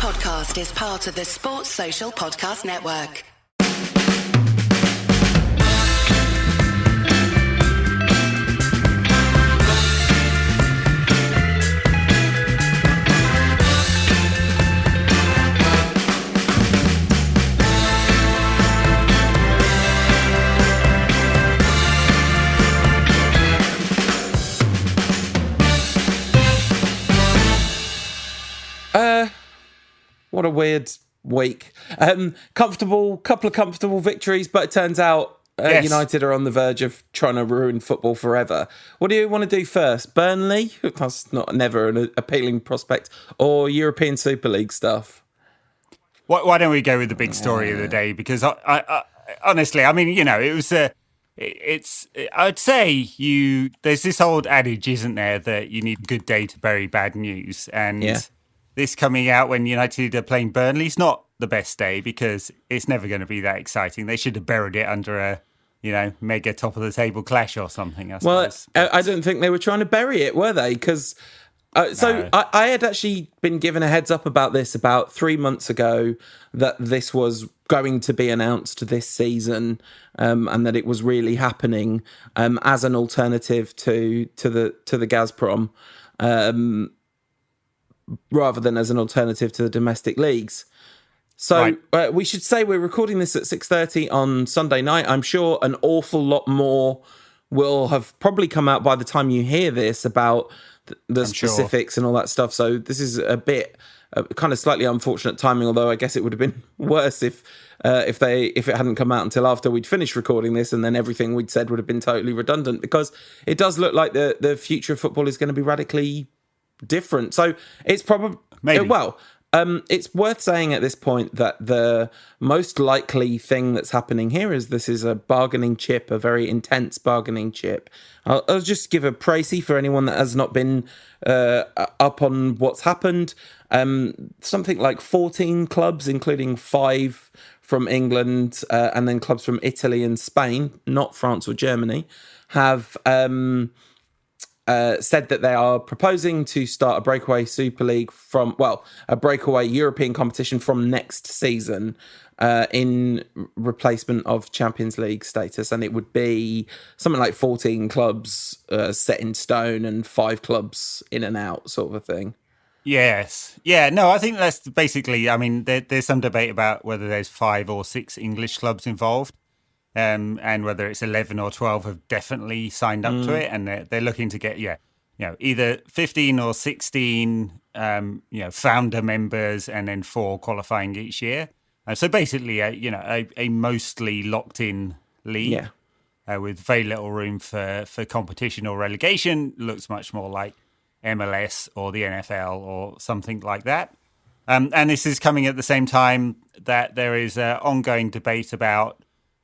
podcast is part of the Sports Social Podcast Network. What a weird week. Couple of comfortable victories, but it turns out Yes. United are on the verge of trying to ruin football forever. What do you want to do first? Burnley? That's never an appealing prospect. Or European Super League stuff? Why don't we go with the big story of the day? Because I honestly, I mean, it was I'd say there's this old adage, isn't there, that you need a good day to bury bad news, and this coming out when United are playing Burnley is not the best day because it's never going to be that exciting. They should have buried it under a mega top of the table clash or something. I suppose. I don't think they were trying to bury it, were they? Because I had actually been given a heads up about this about 3 months ago, that this was going to be announced this season, and that it was really happening as an alternative to the Gazprom, rather than as an alternative to the domestic leagues. So we should say we're recording this at 6:30 on Sunday night. I'm sure an awful lot more will have probably come out by the time you hear this about the specifics and all that stuff. So this is a bit kind of slightly unfortunate timing, although I guess it would have been worse if it hadn't come out until after we'd finished recording this, and then everything we'd said would have been totally redundant, because it does look like the future of football is going to be radically different. So it's probably it's worth saying at this point that the most likely thing that's happening here is this is a bargaining chip, a very intense bargaining chip. I'll just give a précis for anyone that has not been up on what's happened. Something like 14 clubs, including 5 from England and then clubs from Italy and Spain, not France or Germany, have said that they are proposing to start a breakaway Super League a breakaway European competition from next season in replacement of Champions League status. And it would be something like 14 clubs set in stone and 5 clubs in and out, sort of a thing. Yes. Yeah, no, I think that's basically, I mean, there's some debate about whether there's 5 or 6 English clubs involved. And whether it's 11 or 12 have definitely signed up to it, and they're looking to get either 15 or 16 founder members, and then 4 qualifying each year. So basically a mostly locked in league with very little room for competition or relegation. Looks much more like MLS or the NFL or something like that. And this is coming at the same time that there is an ongoing debate about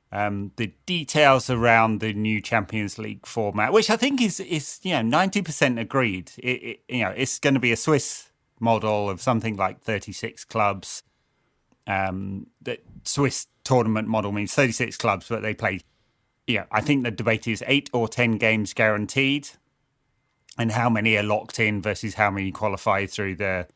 the details around the new Champions League format, which I think is 90% agreed. It's going to be a Swiss model of something like 36 clubs. The Swiss tournament model means 36 clubs, but they play. I think the debate is 8 or 10 games guaranteed, and how many are locked in versus how many qualify through the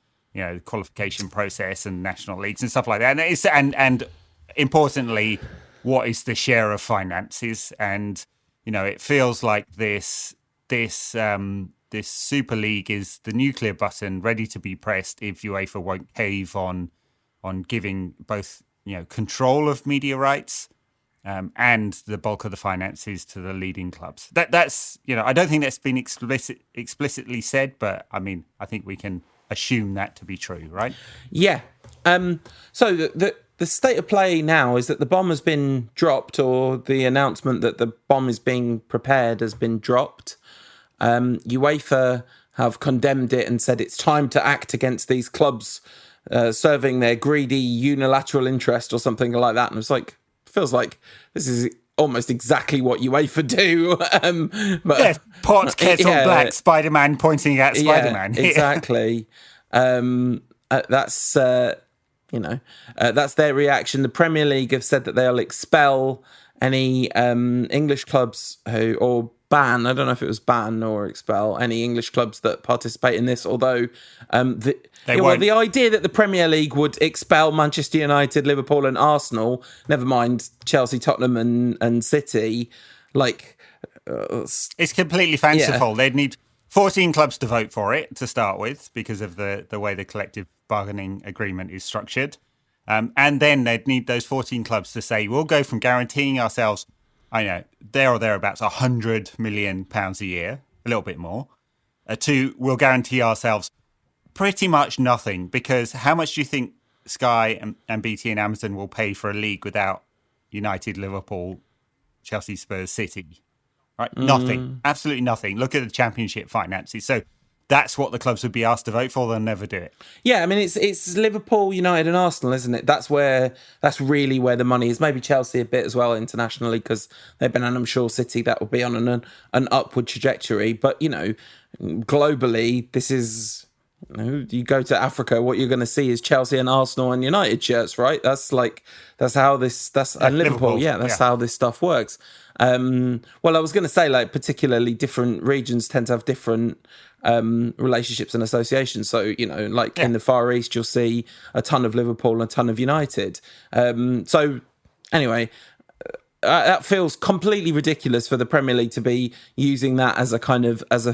qualification process and national leagues and stuff like that. And importantly, what is the share of finances? And it feels like this Super League is the nuclear button ready to be pressed if UEFA won't cave on giving both control of media rights and the bulk of the finances to the leading clubs. That's I don't think that's been explicitly said, but I mean I think we can assume that to be true, right? Yeah. So the state of play now is that the bomb has been dropped, or the announcement that the bomb is being prepared has been dropped. UEFA have condemned it and said it's time to act against these clubs serving their greedy unilateral interest or something like that. And it's like, feels like this is almost exactly what UEFA do. Pot, kettle, black, Spider-Man pointing at Spider-Man. Yeah, exactly. That's their reaction. The Premier League have said that they'll expel any English clubs or ban. I don't know if it was ban or expel any English clubs that participate in this. Although the idea that the Premier League would expel Manchester United, Liverpool, and Arsenal, never mind Chelsea, Tottenham, and City, it's completely fanciful. Yeah. They'd need 14 clubs to vote for it to start with because of the way the collective bargaining agreement is structured. And then they'd need those 14 clubs to say, we'll go from guaranteeing ourselves, I know, there or thereabouts £100 million a year, a little bit more, to we'll guarantee ourselves pretty much nothing, because how much do you think Sky and BT and Amazon will pay for a league without United, Liverpool, Chelsea, Spurs, City? Right? Nothing. Absolutely nothing. Look at the championship finances. So that's what the clubs would be asked to vote for. They'll never do it. Yeah, I mean, it's Liverpool, United and Arsenal, isn't it? That's really where the money is. Maybe Chelsea a bit as well internationally, because they've been, and I'm sure City, that will be on an upward trajectory. But, globally, this is... You go to Africa, what you're going to see is Chelsea and Arsenal and United shirts, right? That's how this, and Liverpool, that's how this stuff works. Well, I was going to say, particularly different regions tend to have different relationships and associations. So, in the Far East, you'll see a ton of Liverpool and a ton of United. So anyway, that feels completely ridiculous for the Premier League to be using that as a kind of as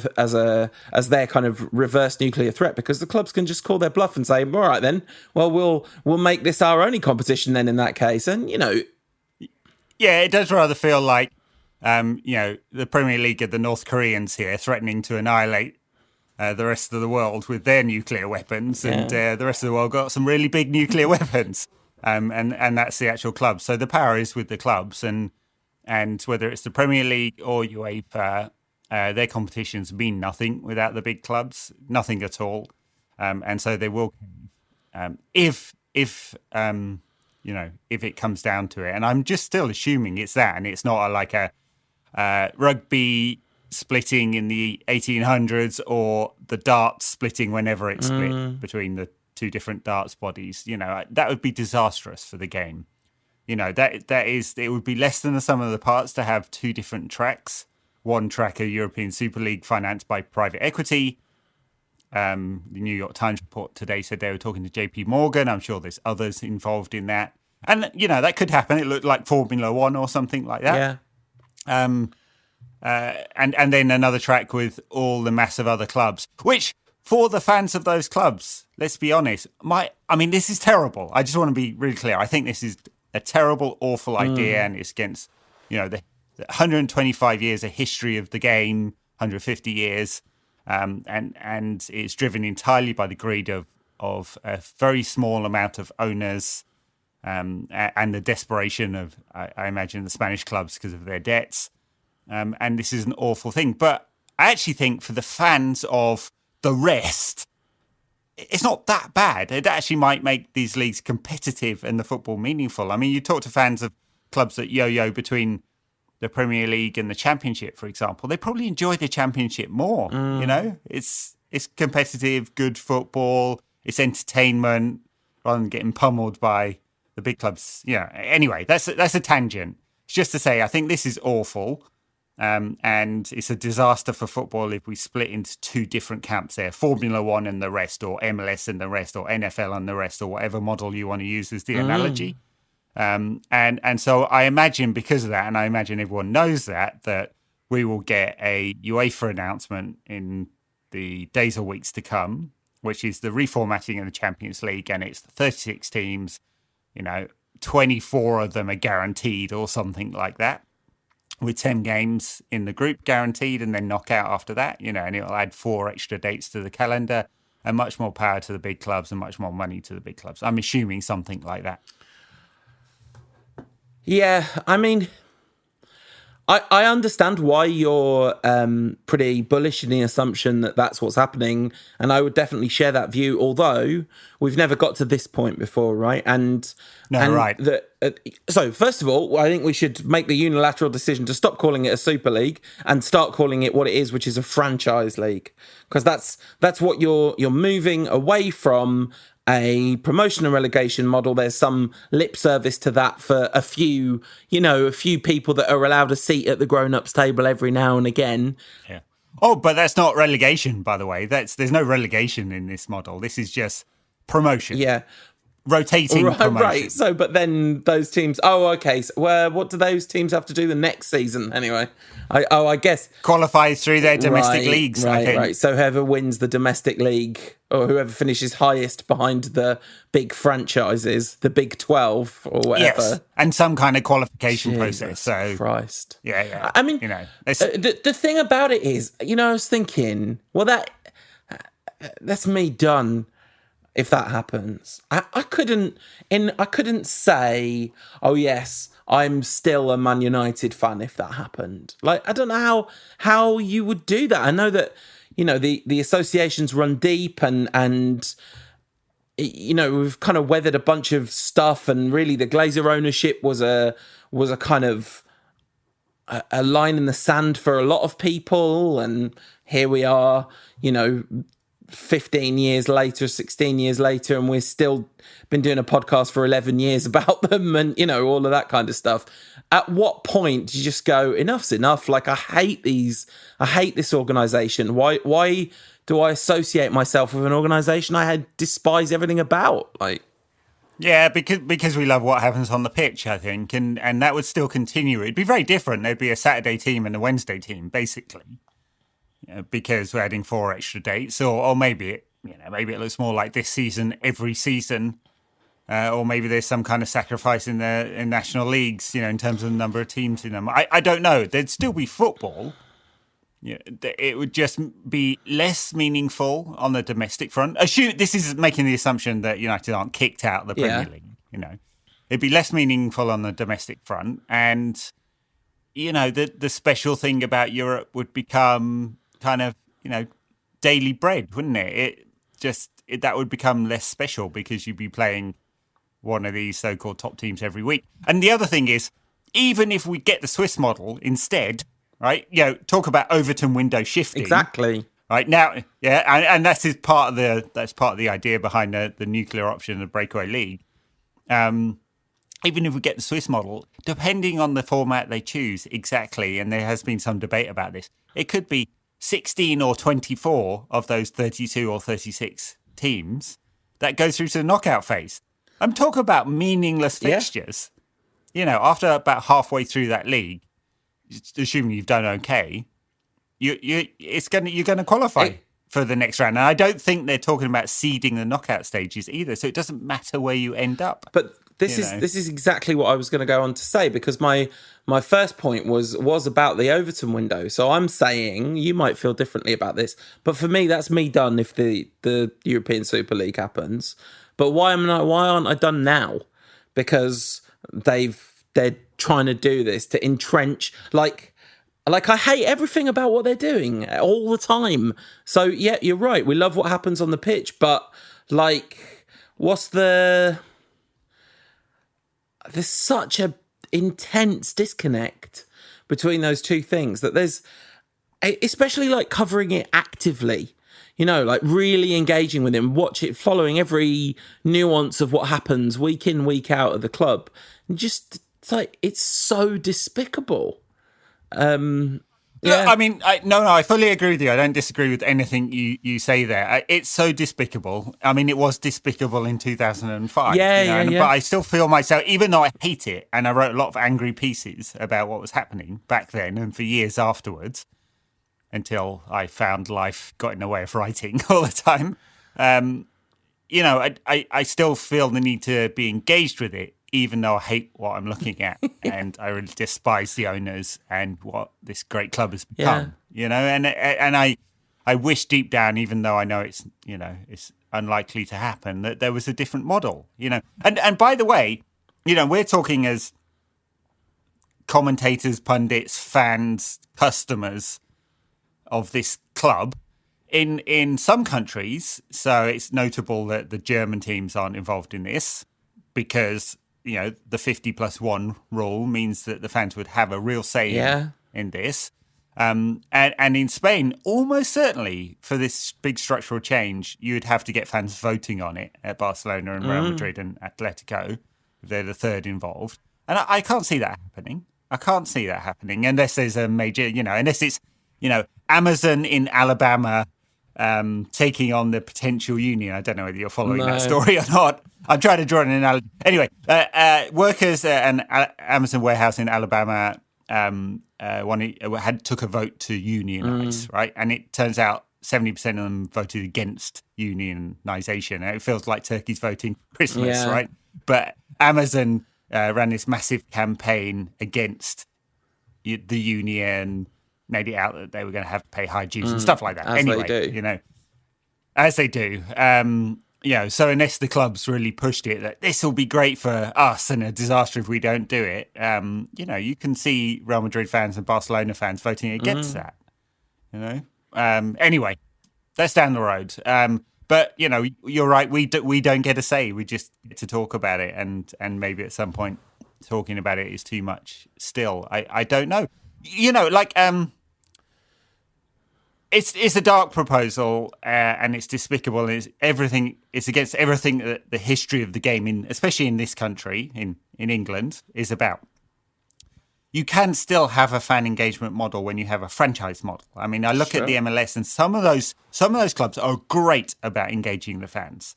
their kind of reverse nuclear threat, because the clubs can just call their bluff and say, all right then, well we'll make this our only competition then in that case. And yeah, it does rather feel like the Premier League are the North Koreans here, threatening to annihilate the rest of the world with their nuclear weapons, and the rest of the world got some really big nuclear weapons. And that's the actual club. So the power is with the clubs, and whether it's the Premier League or UEFA, their competitions mean nothing without the big clubs, nothing at all. And so they will, if it comes down to it. And I'm just still assuming it's that, and it's not like a rugby splitting in the 1800s or the darts splitting whenever it's split between the two different darts bodies. That would be disastrous for the game. It would be less than the sum of the parts to have two different tracks. One track, a European Super League financed by private equity. The New York Times report today said they were talking to JP Morgan. I'm sure there's others involved in that. And, that could happen. It looked like Formula One or something like that. Yeah. And then another track with all the massive other clubs, which... For the fans of those clubs, let's be honest, this is terrible. I just want to be really clear. I think this is a terrible, awful idea, and it's against, the 125 years of history of the game, 150 years, and it's driven entirely by the greed of a very small amount of owners, and the desperation of, I imagine, the Spanish clubs because of their debts. And this is an awful thing. But I actually think for the fans of the rest, it's not that bad. It actually might make these leagues competitive and the football meaningful. I mean, you talk to fans of clubs that yo-yo between the Premier League and the Championship, for example. They probably enjoy the Championship more. It's competitive, good football. It's entertainment rather than getting pummeled by the big clubs. Anyway, that's a tangent. It's just to say, I think this is awful. And it's a disaster for football if we split into two different camps there, Formula One and the rest, or MLS and the rest, or NFL and the rest, or whatever model you want to use as the analogy. And so I imagine because of that, and I imagine everyone knows that we will get a UEFA announcement in the days or weeks to come, which is the reformatting of the Champions League, and it's 36 teams, 24 of them are guaranteed or something like that, with 10 games in the group guaranteed and then knockout after that, and it'll add 4 extra dates to the calendar and much more power to the big clubs and much more money to the big clubs. I'm assuming something like that. Yeah, I mean, I understand why you're pretty bullish in the assumption that that's what's happening, and I would definitely share that view, although we've never got to this point before, right? Right. So, first of all, I think we should make the unilateral decision to stop calling it a Super League and start calling it what it is, which is a franchise league, because that's what you're moving away from a promotion and relegation model. There's some lip service to that for a few people that are allowed a seat at the grown-ups table every now and again. Yeah. Oh, but that's not relegation, by the way. There's no relegation in this model. This is just promotion. Yeah. Rotating promotion. Right. So, but then those teams. Oh, okay. So, what do those teams have to do the next season anyway? I guess qualifies through their domestic leagues. I think. Right. So whoever wins the domestic league, or whoever finishes highest behind the big franchises, the Big 12 or whatever, yes, and some kind of qualification process. So Christ. Yeah. I mean, the thing about it is, I was thinking, well, that's me done. If that happens, I couldn't say, oh yes, I'm still a Man United fan if that happened. Like, I don't know how you would do that. I know that, the associations run deep and we've kind of weathered a bunch of stuff, and really the Glazer ownership was a kind of a line in the sand for a lot of people, and here we are, 15 years later, 16 years later, and we're still been doing a podcast for 11 years about them, and all of that kind of stuff. At what point do you just go, enough's enough? Like, I hate this organization. Why do I associate myself with an organization I despise everything about? Like, yeah, because we love what happens on the pitch, I think, and that would still continue. It'd be very different. There'd be a Saturday team and a Wednesday team, basically. Because we're adding 4 extra dates, or maybe it looks more like this season every season, or maybe there's some kind of sacrifice in national leagues, in terms of the number of teams in them. I don't know. There'd still be football. It would just be less meaningful on the domestic front. This is making the assumption that United aren't kicked out of the Premier League. It'd be less meaningful on the domestic front, and the special thing about Europe would become kind of daily bread, wouldn't it? That would become less special because you'd be playing one of these so-called top teams every week. And the other thing is, even if we get the Swiss model instead, right? Talk about Overton window shifting. Exactly. Right now, yeah, and that's part of the idea behind the nuclear option of the breakaway league. Even if we get the Swiss model, depending on the format they choose, exactly, and there has been some debate about this, it could be 16 or 24 of those 32 or 36 teams that go through to the knockout phase. I'm talking about meaningless fixtures. After about halfway through that league, assuming you've done okay, you're going to qualify for the next round. And I don't think they're talking about seeding the knockout stages either, so it doesn't matter where you end up. But this is exactly what I was going to go on to say, because my first point was about the Overton window. So I'm saying, you might feel differently about this, but for me, that's me done if the European Super League happens. But why aren't I done now? Because they're trying to do this to entrench, like I hate everything about what they're doing all the time. So yeah, you're right. We love what happens on the pitch, but there's such a intense disconnect between those two things that there's, especially covering it actively, really engaging with him, following every nuance of what happens week in, week out of the club. And just, it's so despicable. Yeah. I mean, I fully agree with you. I don't disagree with anything you say there. It's so despicable. I mean, it was despicable in 2005. Yeah. But I still feel myself, even though I hate it, and I wrote a lot of angry pieces about what was happening back then and for years afterwards, until I found life got in the way of writing all the time. I still feel the need to be engaged with it, even though I hate what I'm looking at and I really despise the owners and what this great club has become, and I wish deep down, even though I know it's unlikely to happen, that there was a different model, and by the way, we're talking as commentators, pundits, fans, customers of this club in some countries. So it's notable that the German teams aren't involved in this because the 50+1 rule means that the fans would have a real say in this. And in Spain, almost certainly for this big structural change, you would have to get fans voting on it at Barcelona and Real Madrid and Atletico. They're the third involved. And I can't see that happening. I can't see that happening unless there's a major, unless it's, Amazon in Alabama taking on the potential union. I don't know whether you're following that story or not. I'm trying to draw an analogy. Anyway, workers at an Amazon warehouse in Alabama took a vote to unionize, right? And it turns out 70% of them voted against unionization. And it feels like Turkey's voting for Christmas, right? But Amazon ran this massive campaign against the union, made it out that they were going to have to pay high dues and stuff like that. As anyway, they do. As they do. So unless the clubs really pushed it, that this will be great for us and a disaster if we don't do it, you can see Real Madrid fans and Barcelona fans voting against that. Anyway, that's down the road. But you're right. We don't get a say. We just get to talk about it, and maybe at some point talking about it is too much. Still, I don't know. It's a dark proposal, and it's despicable. And it's against everything that the history of the game, especially in this country, in England, is about. You can still have a fan engagement model when you have a franchise model. I mean, I look at the MLS, and some of those clubs are great about engaging the fans.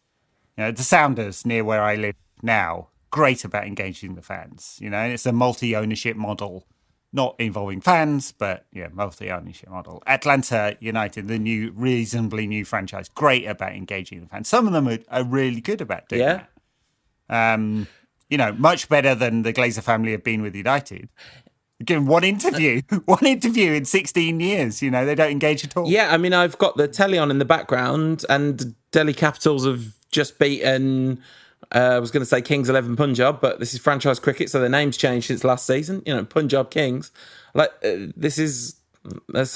The Sounders, near where I live now, great about engaging the fans. It's a multi-ownership model. Not involving fans, but multi-ownership model. Atlanta United, the reasonably new franchise, great about engaging the fans. Some of them are really good about doing that. Much better than the Glazer family have been with United. Given one interview in 16 years, they don't engage at all. Yeah, I mean, I've got the telly on in the background, and Delhi Capitals have just beaten. I was going to say Kings 11 Punjab, but this is franchise cricket, so their name's changed since last season. Punjab Kings. That's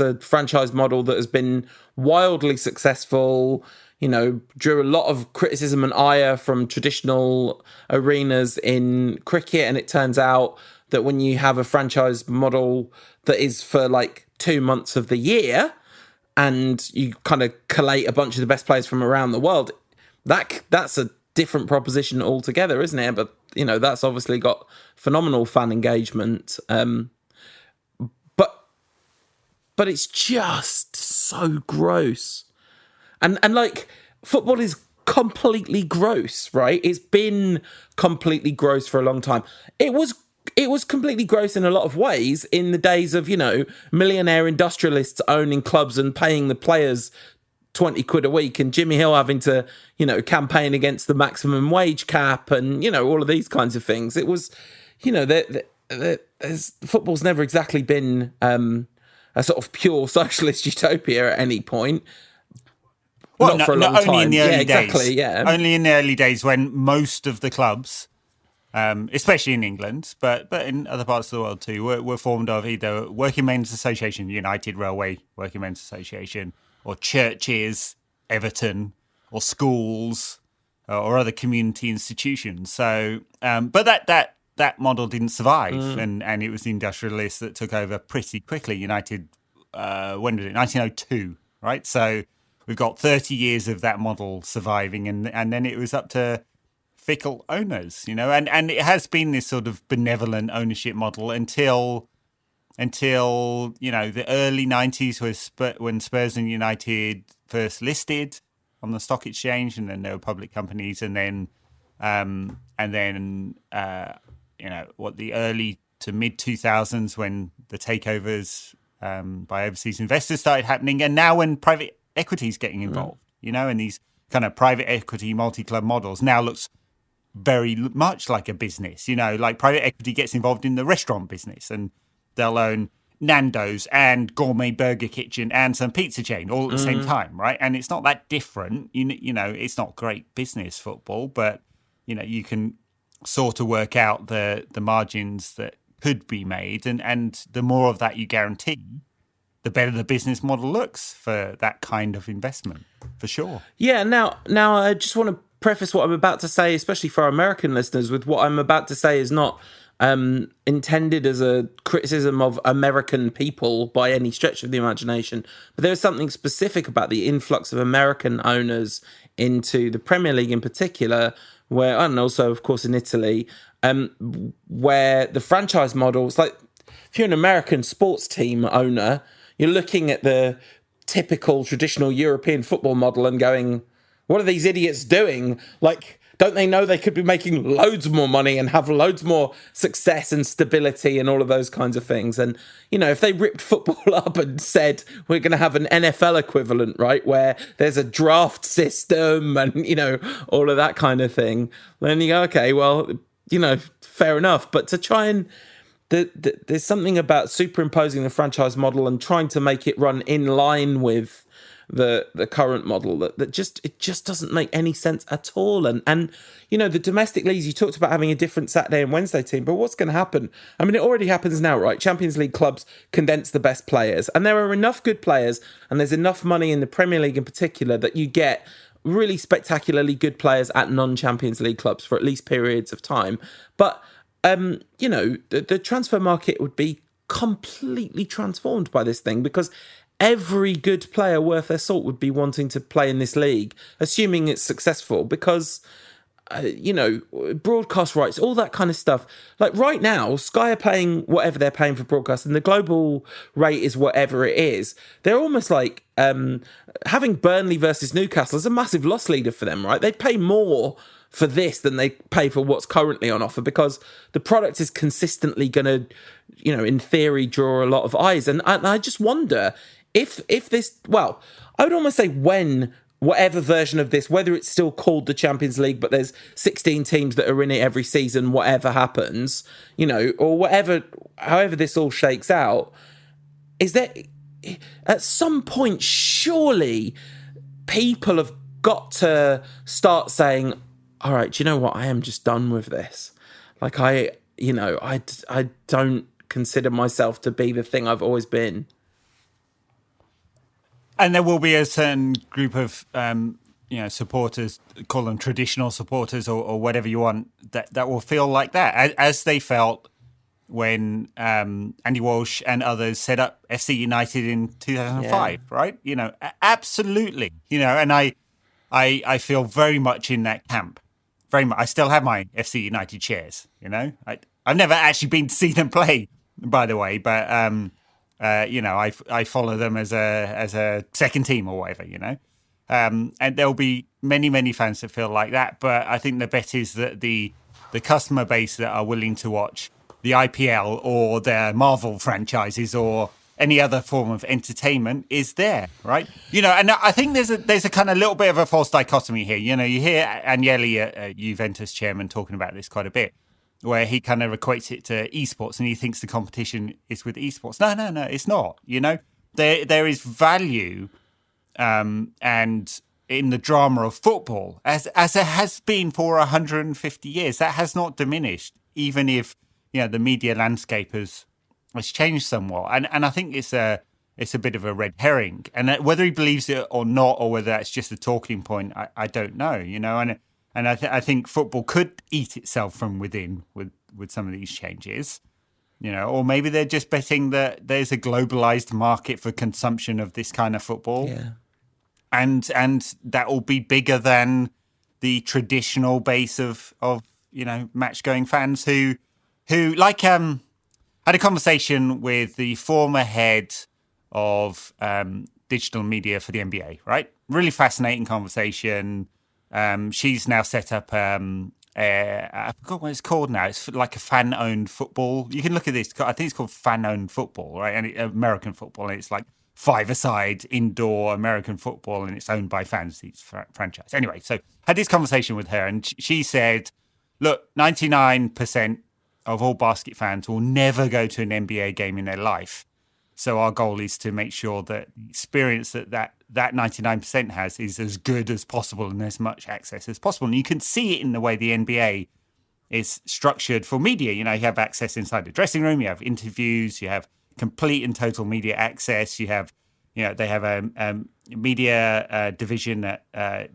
a franchise model that has been wildly successful. Drew a lot of criticism and ire from traditional arenas in cricket, and it turns out that when you have a franchise model that is for 2 months of the year, and you kind of collate a bunch of the best players from around the world, that's a different proposition altogether, isn't it? But that's obviously got phenomenal fan engagement. But it's just so gross, and football is completely gross, right? It's been completely gross for a long time. It was completely gross in a lot of ways in the days of millionaire industrialists owning clubs and paying the players 20 quid a week, and Jimmy Hill having to, campaign against the maximum wage cap and, all of these kinds of things. It was, football's never exactly been a sort of pure socialist utopia at any point. Well, not for a long time. Only in the early days. Exactly, yeah. Only in the early days when most of the clubs, especially in England, but in other parts of the world too, were formed of either Working Men's Association, United Railway Working Men's Association, or churches, Everton, or schools, or other community institutions. So, but that model didn't survive, and it was the industrialists that took over pretty quickly. United, when did it? 1902, right? So we've got 30 years of that model surviving, and then it was up to fickle owners, and it has been this sort of benevolent ownership model until the early 90s, when Spurs and United first listed on the stock exchange, and then they were public companies, and then the early to mid 2000s when the takeovers by overseas investors started happening, and now when private equity is getting involved, and these kind of private equity multi-club models now looks very much like a business, like private equity gets involved in the restaurant business, and they'll own Nando's and Gourmet Burger Kitchen and some pizza chain all at the same time, right? And it's not that different. It's not great business football, but, you can sort of work out the margins that could be made. And the more of that you guarantee, the better the business model looks for that kind of investment, for sure. Yeah, now I just want to preface what I'm about to say, especially for our American listeners, with what I'm about to say is not intended as a criticism of American people by any stretch of the imagination. But there is something specific about the influx of American owners into the Premier League in particular, where, and also, of course, in Italy, where the franchise model is like, if you're an American sports team owner, you're looking at the typical traditional European football model and going, what are these idiots doing? Like, don't they know they could be making loads more money and have loads more success and stability and all of those kinds of things? And, you know, if they ripped football up and said, we're going to have an NFL equivalent, right, where there's a draft system and, you know, all of that kind of thing, then you go, okay, well, you know, fair enough. But to try and there's something about superimposing the franchise model and trying to make it run in line with the current model that just doesn't make any sense at all. And you know, the domestic leagues, you talked about having a different Saturday and Wednesday team, but what's going to happen? I mean, it already happens now, right? Champions League clubs condense the best players, and there are enough good players, and there's enough money in the Premier League in particular that you get really spectacularly good players at non-Champions League clubs for at least periods of time. But you know, the transfer market would be completely transformed by this thing, because every good player worth their salt would be wanting to play in this league, assuming it's successful, because, you know, broadcast rights, all that kind of stuff. Like right now, Sky are paying whatever they're paying for broadcast, and the global rate is whatever it is. They're almost like having Burnley versus Newcastle is a massive loss leader for them, right? They pay more for this than they pay for what's currently on offer, because the product is consistently going to, you know, in theory, draw a lot of eyes. And I just wonder if this, well, I would almost say when whatever version of this, whether it's still called the Champions League, but there's 16 teams that are in it every season, whatever happens, you know, or whatever, however this all shakes out, is that at some point, surely people have got to start saying, all right, do you know what? I am just done with this. Like I don't consider myself to be the thing I've always been. And there will be a certain group of, you know, supporters, call them traditional supporters or whatever you want, that will feel like that, as they felt when Andy Walsh and others set up FC United in 2005, right? You know, absolutely. You know, and I feel very much in that camp. Very much. I still have my FC United shares, you know. I've never actually been to see them play, by the way, but you know, I follow them as a second team or whatever, you know. And there'll be many fans that feel like that, but I think the bet is that the customer base that are willing to watch the IPL or their Marvel franchises or any other form of entertainment is there, right? You know, and I think there's a kind of little bit of a false dichotomy here. You know, you hear Agnelli, Juventus chairman, talking about this quite a bit, where he kind of equates it to esports and he thinks the competition is with esports. No, it's not. You know, there is value and in the drama of football, as it has been for 150 years. That has not diminished, even if, you know, the media landscape has changed somewhat. And I think it's a bit of a red herring. And whether he believes it or not, or whether that's just a talking point, I don't know, you know. And I think football could eat itself from within with some of these changes, you know, or maybe they're just betting that there's a globalized market for consumption of this kind of football. Yeah. And that will be bigger than the traditional base of you know, match-going fans who like had a conversation with the former head of digital media for the NBA, right? Really fascinating conversation. She's now set up, I forgot what it's called now. It's like a fan-owned football. You can look at this. I think it's called fan-owned football, right? And American football. And it's like five-a-side indoor American football, and it's owned by fans, each franchise. Anyway, so had this conversation with her, and she said, look, 99% of all basket fans will never go to an NBA game in their life. So our goal is to make sure that the experience that 99% has is as good as possible and as much access as possible. And you can see it in the way the NBA is structured for media. You know, you have access inside the dressing room, you have interviews, you have complete and total media access. You have, you know, they have a media division that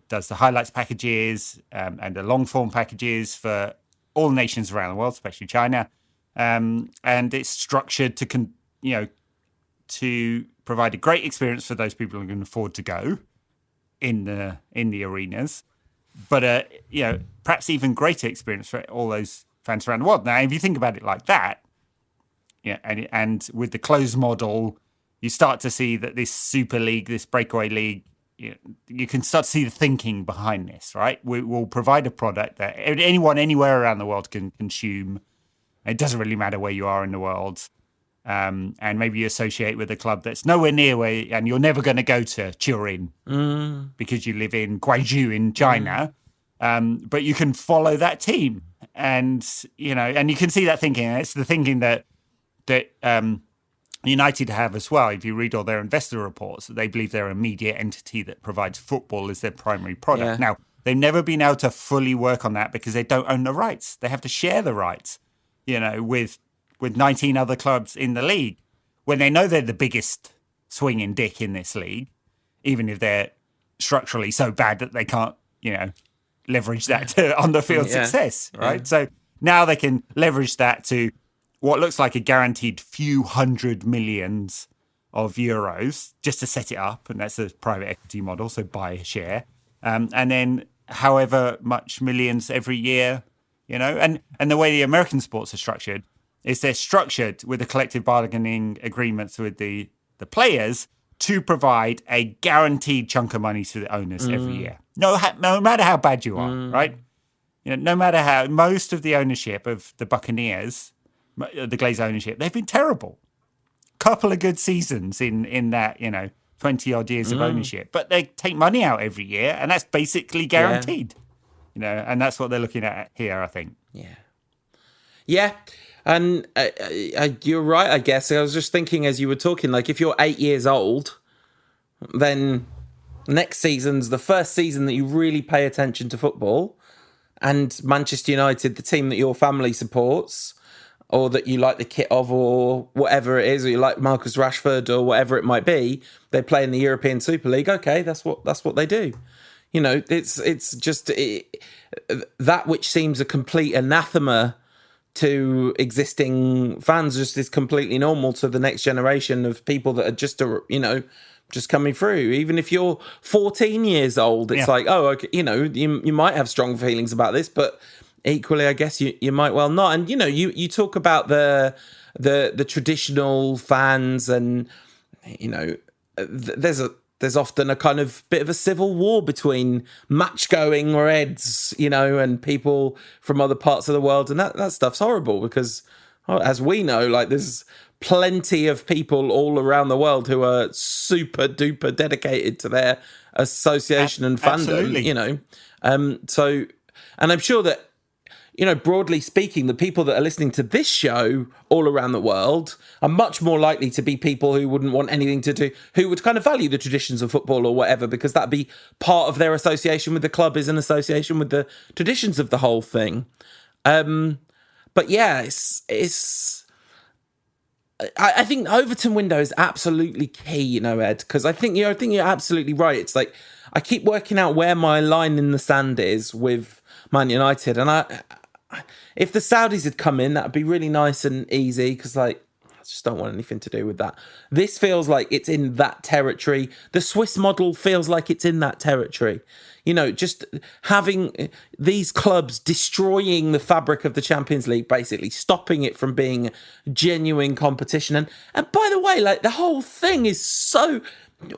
does the highlights packages and the long form packages for all nations around the world, especially China. and it's structured to provide a great experience for those people who can afford to go in the arenas, but perhaps even greater experience for all those fans around the world. Now, if you think about it like that, and with the closed model, you start to see that this Super League, this breakaway league, you can start to see the thinking behind this, right? We'll provide a product that anyone anywhere around the world can consume. It doesn't really matter where you are in the world. And maybe you associate with a club that's nowhere near where, and you're never going to go to Turin because you live in Guangzhou in China. But you can follow that team, and you can see that thinking. And it's the thinking that United have as well. If you read all their investor reports, they believe they're a media entity that provides football as their primary product. Now, they've never been able to fully work on that because they don't own the rights. They have to share the rights, with 19 other clubs in the league, when they know they're the biggest swinging dick in this league, even if they're structurally so bad that they can't, leverage that to on-the-field success, right? So now they can leverage that to what looks like a guaranteed few hundred millions of euros just to set it up, and that's a private equity model, so buy a share, and then however much millions every year, and the way the American sports are structured is they're structured with the collective bargaining agreements with the players to provide a guaranteed chunk of money to the owners every year. No matter how bad you are, right? No matter how, most of the ownership of the Buccaneers, the Glazed ownership, they've been terrible. Couple of good seasons in that, 20 odd years of ownership, but they take money out every year, and that's basically guaranteed. And that's what they're looking at here, I think. Yeah. And you're right, I guess. I was just thinking as you were talking, like if you're 8 years old, then next season's the first season that you really pay attention to football. And Manchester United, the team that your family supports, or that you like the kit of, or whatever it is, or you like Marcus Rashford, or whatever it might be, they play in the European Super League. Okay, that's what they do. It's just that which seems a complete anathema to existing fans just is completely normal to the next generation of people that are just coming through. Even if you're 14 years old, it's like, oh, okay, you might have strong feelings about this, but equally, I guess you might well not. And you talk about the traditional fans, and there's often a kind of bit of a civil war between match-going Reds, and people from other parts of the world. And that stuff's horrible because, as we know, like there's plenty of people all around the world who are super duper dedicated to their association and fandom, So, and I'm sure that, broadly speaking, the people that are listening to this show all around the world are much more likely to be people who wouldn't want anything to do, who would kind of value the traditions of football or whatever, because that'd be part of their association with the club, is an association with the traditions of the whole thing. But yeah, I think Overton window is absolutely key, Ed, because I think you're absolutely right. It's like I keep working out where my line in the sand is with Man United, and if the Saudis had come in, that'd be really nice and easy because, I just don't want anything to do with that. This feels like it's in that territory. The Swiss model feels like it's in that territory. Just having these clubs destroying the fabric of the Champions League, basically stopping it from being genuine competition. And by the way, the whole thing is so...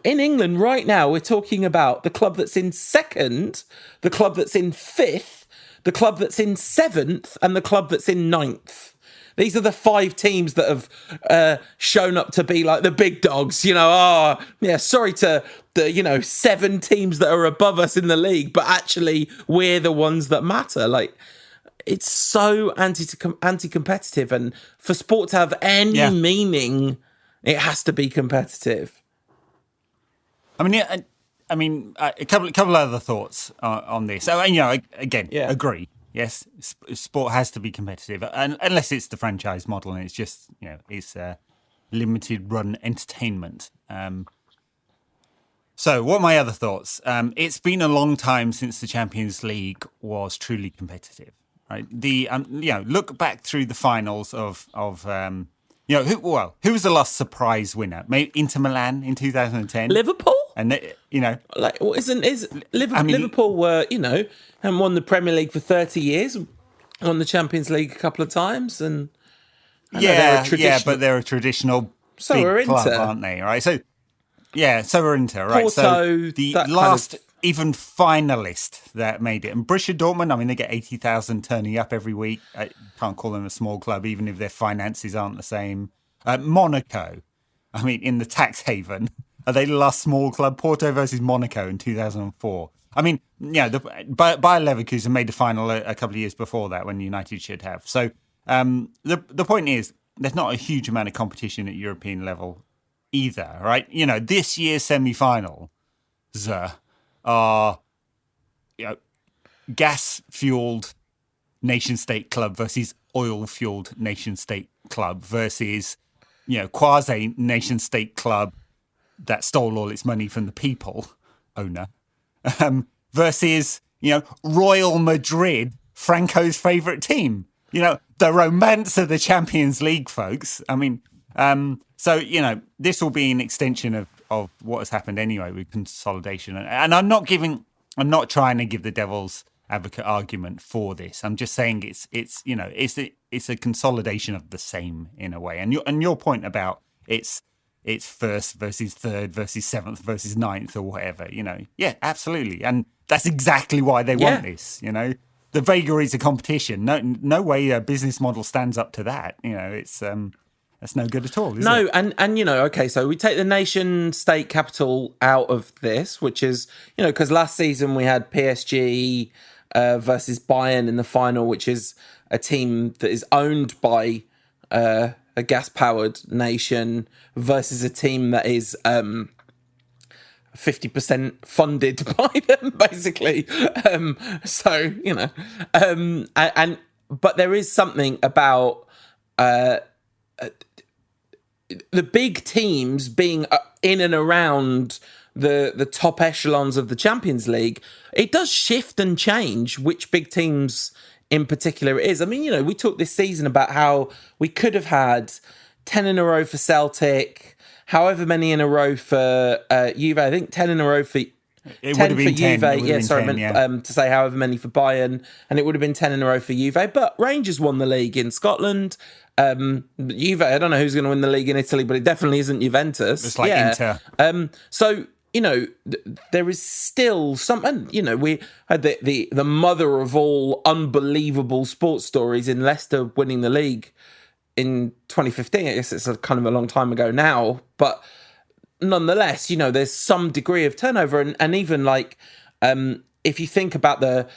In England right now, we're talking about the club that's in second, the club that's in fifth, the club that's in seventh, and the club that's in ninth. These are the 5 teams that have shown up to be like the big dogs. Sorry to the 7 teams that are above us in the league, but actually we're the ones that matter. It's so anti-competitive, and for sport to have any meaning, it has to be competitive. A couple other thoughts on this. So, agree. Yes, sport has to be competitive, unless it's the franchise model and it's just it's limited run entertainment. So, what are my other thoughts? It's been a long time since the Champions League was truly competitive, right? Look back through the finals of who was the last surprise winner? Maybe Inter Milan in 2010, Liverpool. and Liverpool were and won the Premier League for 30 years, won the Champions League a couple of times, and but they're a traditional big club, aren't they? Right, so we're Inter, right? Porto, so the last even finalist that made it, and Borussia Dortmund. I mean, they get 80,000 turning up every week. I can't call them a small club, even if their finances aren't the same. Monaco, I mean, in the tax haven, are they the last small club? Porto versus Monaco in 2004. I mean, Bayer Leverkusen made the final a couple of years before that, when United should have. So the point is, there's not a huge amount of competition at European level either, right? This year's semi-finals are gas-fueled nation-state club versus oil-fueled nation-state club versus quasi-nation-state club that stole all its money from the people owner versus Royal Madrid, Franco's favourite team. The romance of the Champions League, folks. I mean, this will be an extension of what has happened anyway with consolidation. And I'm not trying to give the devil's advocate argument for this. I'm just saying it's a consolidation of the same in a way. And your point about it's first versus third versus seventh versus ninth or whatever, yeah, absolutely. And that's exactly why they want this, The vagaries of competition. No way a business model stands up to that. It's that's no good at all, is it? And okay, so we take the nation state capital out of this, which is, because last season we had PSG versus Bayern in the final, which is a team that is owned by a gas-powered nation versus a team that is 50% funded by them, basically. But there is something about the big teams being in and around the top echelons of the Champions League. It does shift and change which big teams in particular it is. I mean, we talked this season about how we could have had 10 in a row for Celtic, however many in a row for Juve. I think 10 in a row for it 10 would have been for 10. Juve. Yeah, sorry, I meant to say however many for Bayern, and it would have been 10 in a row for Juve. But Rangers won the league in Scotland. Juve, I don't know who's going to win the league in Italy, but it definitely isn't Juventus. It's like Inter. So there is still some, and we had the mother of all unbelievable sports stories in Leicester winning the league in 2015. I guess it's a kind of a long time ago now, but nonetheless, there's some degree of turnover, and even like if you think about the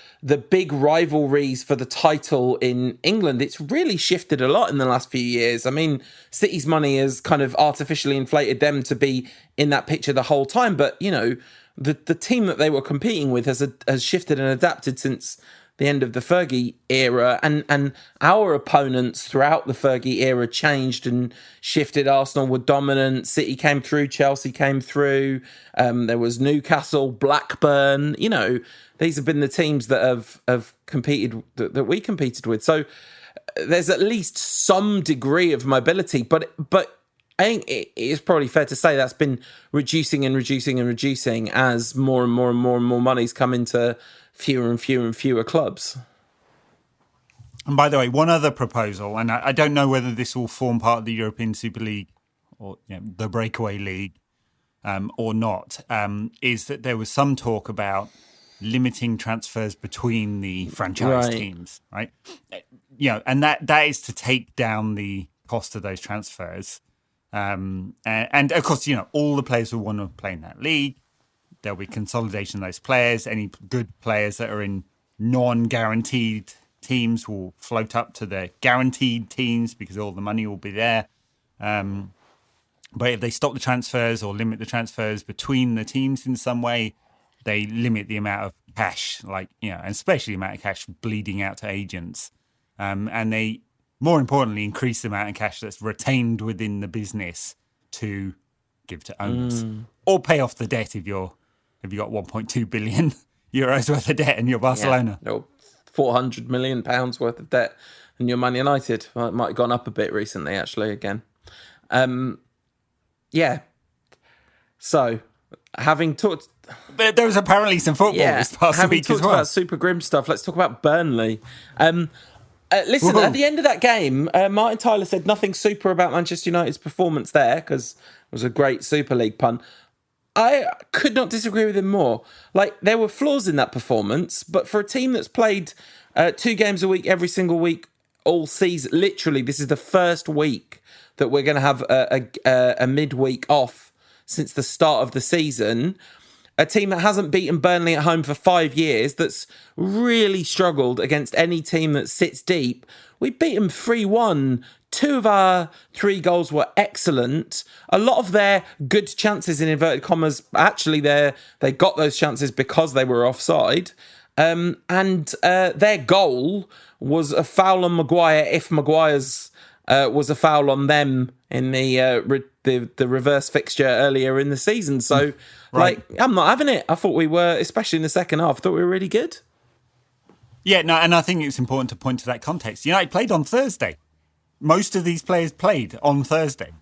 big rivalries for the title in England, it's really shifted a lot in the last few years. I mean, City's money has kind of artificially inflated them to be in that picture the whole time. But, the team that they were competing with has shifted and adapted since the end of the Fergie era. And our opponents throughout the Fergie era changed and shifted. Arsenal were dominant. City came through. Chelsea came through. There was Newcastle, Blackburn. These have been the teams that have competed, that we competed with. So there's at least some degree of mobility, but I think it is probably fair to say that's been reducing and reducing and reducing as more and more and more and more money's come into fewer and fewer and fewer clubs. And by the way, one other proposal, and I don't know whether this will form part of the European Super League or the breakaway league or not, is that there was some talk about limiting transfers between the franchise teams, right? And that is to take down the cost of those transfers. And of course, all the players will want to play in that league. There'll be consolidation of those players. Any good players that are in non-guaranteed teams will float up to the guaranteed teams because all the money will be there. But if they stop the transfers or limit the transfers between the teams in some way, they limit the amount of cash, and especially the amount of cash bleeding out to agents. And they, more importantly, increase the amount of cash that's retained within the business to give to owners or pay off the debt if you got 1.2 billion euros worth of debt and you're Barcelona. Yeah. £400 million worth of debt, and you're Man United. Well, it might have gone up a bit recently, actually, again. Yeah. So, having talked... But there was apparently some football this past having week as talked well. about super grim stuff, let's talk about Burnley. Listen, Whoa. at the end of that game, Martin Tyler said nothing super about Manchester United's performance there, because it was a great Super League pun. I could not disagree with him more. Like, there were flaws in that performance, but for a team that's played 2 games a week every single week all season, literally, this is the first week that we're going to have a midweek off since the start of the season. A team that hasn't beaten Burnley at home for 5 years, that's really struggled against any team that sits deep. We beat them 3-1. 2 of our 3 goals were excellent. A lot of their good chances, in inverted commas, actually they got those chances because they were offside. And their goal was a foul on Maguire if Maguire's was a foul on them in the reverse fixture earlier in the season. So, right. I'm not having it. I thought we were, especially in the second half, I thought we were really good. Yeah, no, and I think it's important to point to that context. United played on Thursday. Most of these players played on Thursday.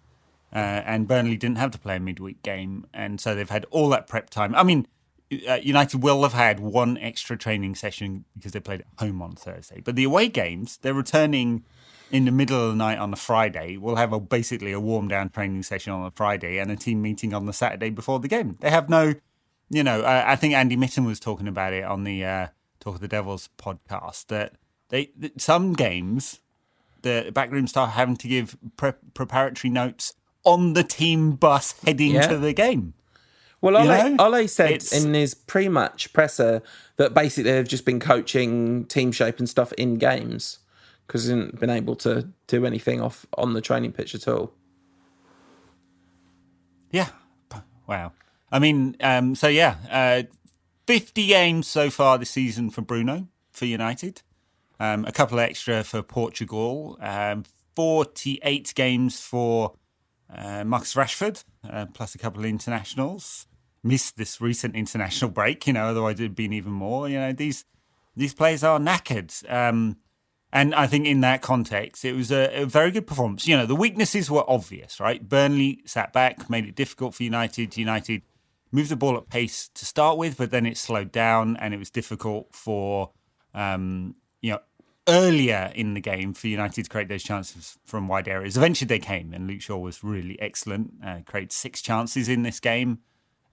And Burnley didn't have to play a midweek game. And so they've had all that prep time. I mean, United will have had 1 extra training session because they played at home on Thursday. But the away games, they're returning in the middle of the night on a Friday. We'll have basically a warm-down training session on a Friday and a team meeting on the Saturday before the game. They have no, I think Andy Mitten was talking about it on the Talk of the Devils podcast, that some games, the backroom staff are having to give preparatory notes on the team bus heading to the game. Well, Ole said in his pre-match presser that basically they've just been coaching team shape and stuff in games because he hasn't been able to do anything on the training pitch at all. Yeah. Wow. I mean, 50 games so far this season for Bruno, for United. A couple extra for Portugal. 48 games for Marcus Rashford, plus a couple of internationals. Missed this recent international break, otherwise it'd been even more. These players are knackered. And I think in that context, it was a very good performance. The weaknesses were obvious, right? Burnley sat back, made it difficult for United. United moved the ball at pace to start with, but then it slowed down and it was difficult for, earlier in the game for United to create those chances from wide areas. Eventually they came, and Luke Shaw was really excellent. Created 6 chances in this game.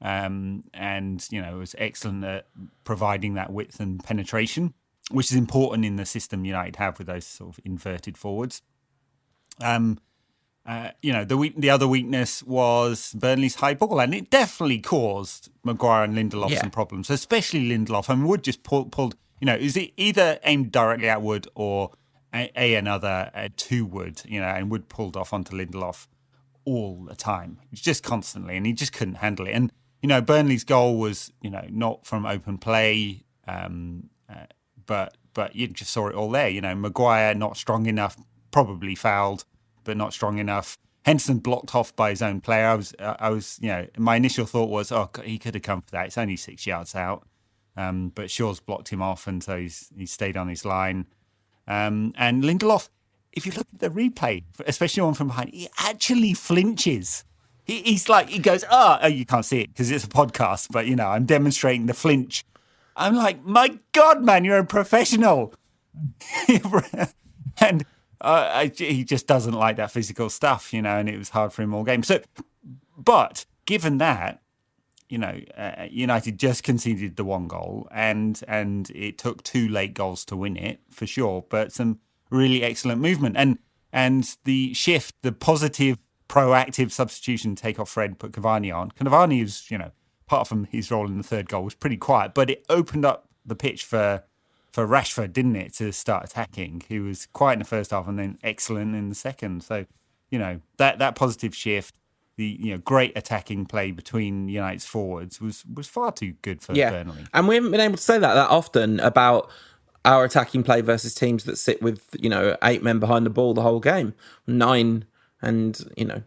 Was excellent at providing that width and penetration, which is important in the system United have with those sort of inverted forwards. The other weakness was Burnley's high ball, and it definitely caused Maguire and Lindelof some problems, especially Lindelof. I mean, Wood just pulled is it either aimed directly at Wood or another to Wood, and Wood pulled off onto Lindelof all the time, just constantly, and he just couldn't handle it. And, Burnley's goal was, not from open play, but you just saw it all there. Maguire not strong enough, probably fouled, but not strong enough. Henderson blocked off by his own player. I was, my initial thought was, he could have come for that. It's only 6 yards out. But Shaw's blocked him off, and so he stayed on his line. And Lindelof, if you look at the replay, especially one from behind, he actually flinches. He's like, he goes, you can't see it because it's a podcast, but, I'm demonstrating the flinch. I'm like, my God, man, you're a professional. And he just doesn't like that physical stuff, and it was hard for him all game. So, but given that, United just conceded the 1 goal, and it took 2 late goals to win it, for sure, but some really excellent movement. And the shift, the positive, proactive substitution, take off Fred, put Cavani on. Cavani was, apart from his role in the 3rd goal, was pretty quiet, but it opened up the pitch for Rashford, didn't it, to start attacking. He was quiet in the first half and then excellent in the second. So, that positive shift, the great attacking play between United's forwards was far too good for Burnley. And we haven't been able to say that often about our attacking play versus teams that sit with 8 men behind the ball the whole game, 9 and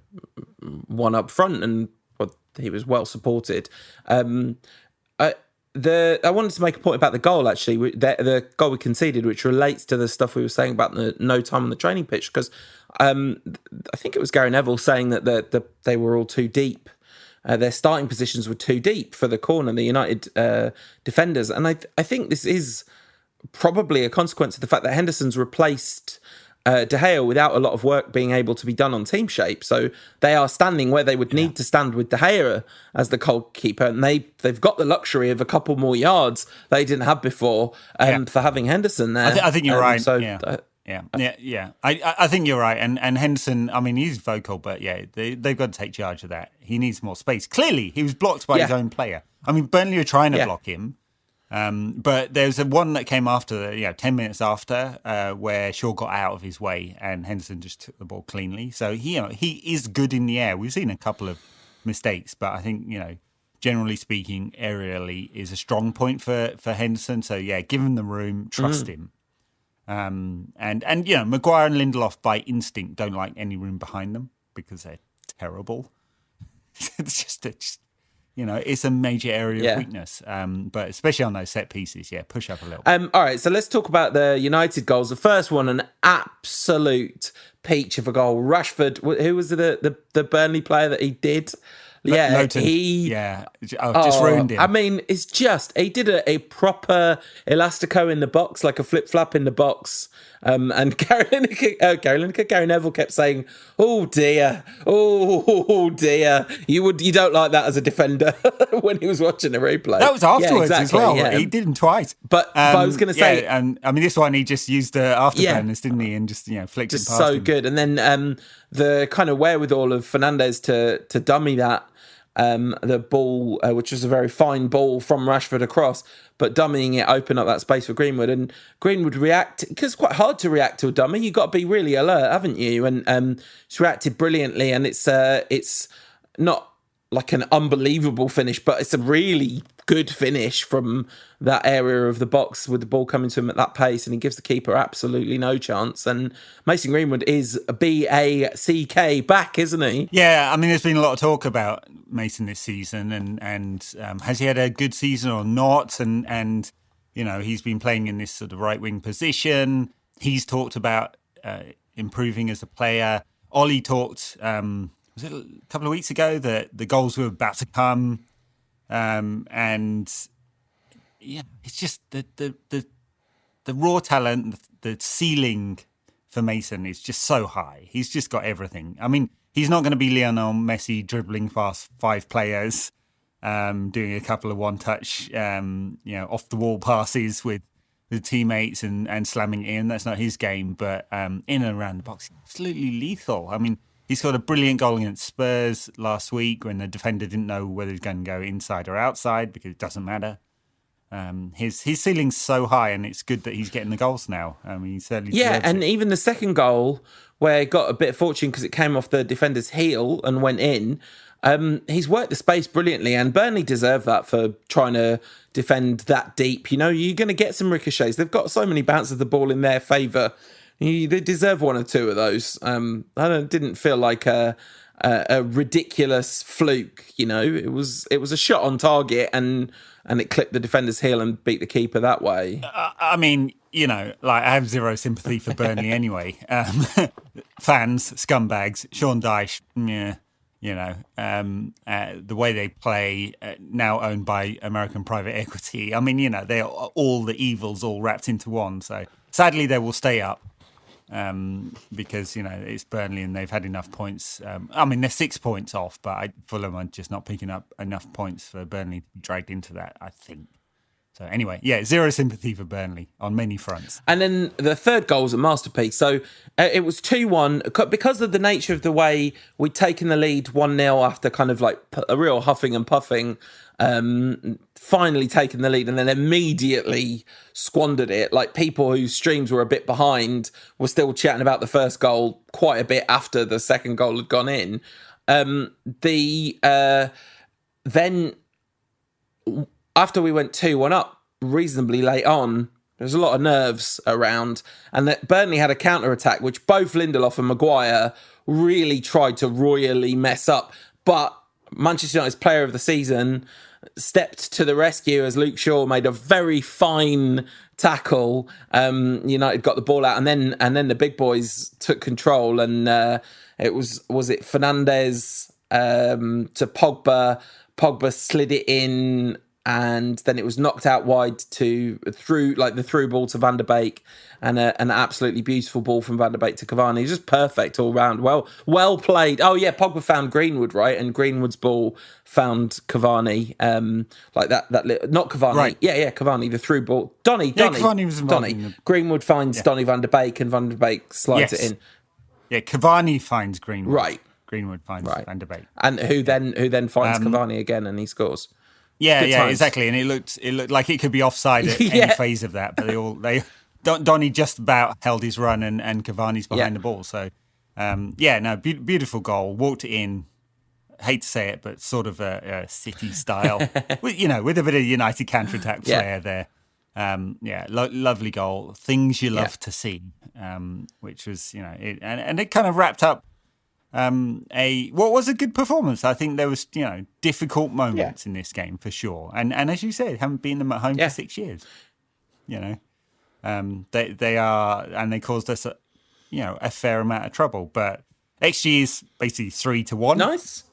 1 up front, and he was well supported. I wanted to make a point about the goal, actually, the goal we conceded, which relates to the stuff we were saying about the no time on the training pitch, because I think it was Gary Neville saying that they were all too deep. Their starting positions were too deep for the corner, the United defenders. And I think this is probably a consequence of the fact that Henderson's replaced De Gea without a lot of work being able to be done on team shape. So they are standing where they would need to stand with De Gea as the goalkeeper, and they've got the luxury of a couple more yards they didn't have before for having Henderson there. I think you're right. So, I think you're right. And Henderson, I mean, he's vocal, but they've got to take charge of that. He needs more space. Clearly, he was blocked by his own player. I mean, Burnley were trying to block him. But there's one that came after, 10 minutes after, where Shaw got out of his way and Henderson just took the ball cleanly. So he is good in the air. We've seen a couple of mistakes, but I think, generally speaking, aerially is a strong point for Henderson. So give him the room, trust him. And Maguire and Lindelof by instinct don't like any room behind them because they're terrible. It's just it's a major area of weakness. But especially on those set pieces, push up a little bit. All right, so let's talk about the United goals. The first one, an absolute peach of a goal. Rashford, who was the Burnley player that he did? Lowton. Just ruined him. I mean, it's just, he did a proper elastico in the box, like a flip-flap in the box. And Gary Neville kept saying, "Oh dear, you don't like that as a defender," when he was watching the replay. That was afterwards as well. Yeah. He did him twice. But I was going to say, and I mean, this one he just used the afterburners, didn't he? And just flicked just it past so him. Good. And then the kind of wherewithal of Fernandes to dummy that. The ball, which was a very fine ball from Rashford across, but dummying it opened up that space for Greenwood, and Greenwood react, because it's quite hard to react to a dummy. You've got to be really alert, haven't you? And he's reacted brilliantly, and it's not like an unbelievable finish, but it's a really good finish from that area of the box with the ball coming to him at that pace, and he gives the keeper absolutely no chance. And Mason Greenwood is BACK back, isn't he? Yeah, I mean, there's been a lot of talk about Mason this season, and has he had a good season or not? And he's been playing in this sort of right wing position. He's talked about improving as a player. Ollie talked. Was it a couple of weeks ago that the goals were about to come, and it's just the raw talent, the ceiling for Mason is just so high. He's just got everything. I mean, he's not going to be Lionel Messi dribbling past five players, doing a couple of one-touch, off the wall passes with teammates and slamming it in. That's not his game, but in and around the box, absolutely lethal. I mean, he scored a brilliant goal against Spurs last week when the defender didn't know whether he was going to go inside or outside, because it doesn't matter. His ceiling's so high, and it's good that he's getting the goals now. I mean, he certainly deserves and it. Even the second goal, where he got a bit of fortune because it came off the defender's heel and went in, he's worked the space brilliantly, and Burnley deserve that for trying to defend that deep. You're going to get some ricochets. They've got so many bounces of the ball in their favour. They deserve one or two of those. Didn't feel like a ridiculous fluke. It was a shot on target, and it clipped the defender's heel and beat the keeper that way. I mean, I have zero sympathy for Burnley anyway. Fans, scumbags, Sean Dyche, the way they play, now owned by American private equity. I mean, they're all the evils all wrapped into one. So sadly, they will stay up. Because it's Burnley and they've had enough points. I mean, they're 6 points off, but Fulham are just not picking up enough points for Burnley to be dragged into that, I think. So anyway, zero sympathy for Burnley on many fronts. And then the third goal was a masterpiece. So it was 2-1 because of the nature of the way we'd taken the lead 1-0 after kind of like a real huffing and puffing. Finally taken the lead and then immediately squandered it. Like, people whose streams were a bit behind were still chatting about the first goal quite a bit after the second goal had gone in. Then after we went 2-1 up reasonably late on, there was a lot of nerves around, and that Burnley had a counter-attack which both Lindelof and Maguire really tried to royally mess up. But Manchester United's player of the season, stepped to the rescue as Luke Shaw made a very fine tackle. United got the ball out, and then the big boys took control, and it was it Fernandes to Pogba. Pogba slid it in, and then it was knocked out wide through the through ball to Van der Beek, and an absolutely beautiful ball from Van der Beek to Cavani. Just perfect all round. Well played. Oh yeah, Pogba found Greenwood, right, and Greenwood's ball found Cavani. Like that not Cavani. Right. Yeah, Cavani. The through ball. Donny. Cavani was involved. Donny. Greenwood finds Donny Van der Beek, and Van der Beek slides it in. Yeah, Cavani finds Greenwood. Right. Greenwood finds Van der Beek. And who then finds Cavani again, and he scores. Yeah, exactly. And it looked like it could be offside at any phase of that, but Donny just about held his run, and Cavani's behind the ball. So, beautiful goal. Walked it in. Hate to say it, but sort of a City style, with a bit of United counter-attack flair there. Lovely goal. Things you love to see, which was, and it kind of wrapped up what was a good performance. I think there was, difficult moments in this game for sure. And as you said, haven't been them at home for 6 years. They are, and they caused us a fair amount of trouble. But XG is basically 3-1. Nice.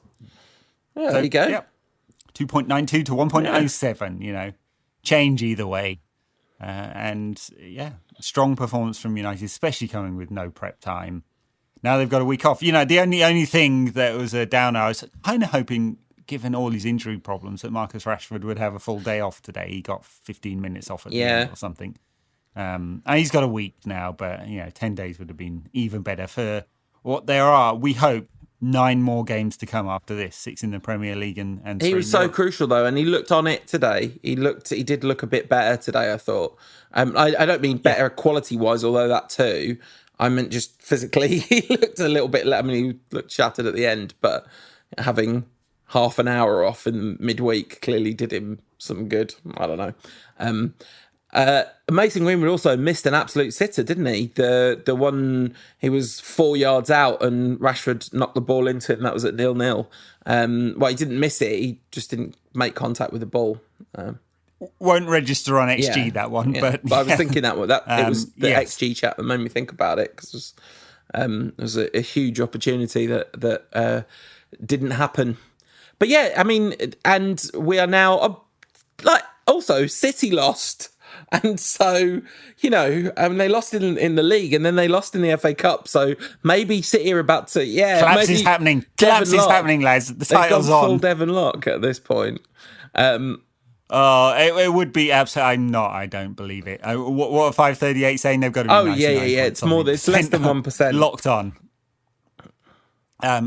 Yeah, there you go. Yep. 2.92 to 1.07. Change either way. Strong performance from United, especially coming with no prep time. Now they've got a week off. The only thing that was a downer, I was kind of hoping, given all his injury problems, that Marcus Rashford would have a full day off today. He got 15 minutes off at the end or something. And he's got a week now, but 10 days would have been even better for what there are. We hope 9 more games to come after this, 6 in the Premier League and 3 he was so crucial though, and he looked on it today. He did look a bit better today, I thought. I don't mean better quality wise, although that too. I meant just physically, he looked a little bit. He looked shattered at the end, but having half an hour off in midweek clearly did him some good. I don't know. Mason Greenwood also missed an absolute sitter, didn't he? The one, he was 4 yards out and Rashford knocked the ball into it, and that was at 0-0. He didn't miss it. He just didn't make contact with the ball. Won't register on XG that one, but I was thinking it was the XG chat that made me think about it, because it was a huge opportunity that didn't happen. But and we are now also City lost, and so they lost in the league, and then they lost in the FA Cup. So maybe City are about to collapse is happening. Collapse is happening, lads. The title's on. Full Devon Lock at this point. It would be absolutely. I don't believe it. What are 538 saying? They've got to be 99 It's more. It's less than 1%. Locked on.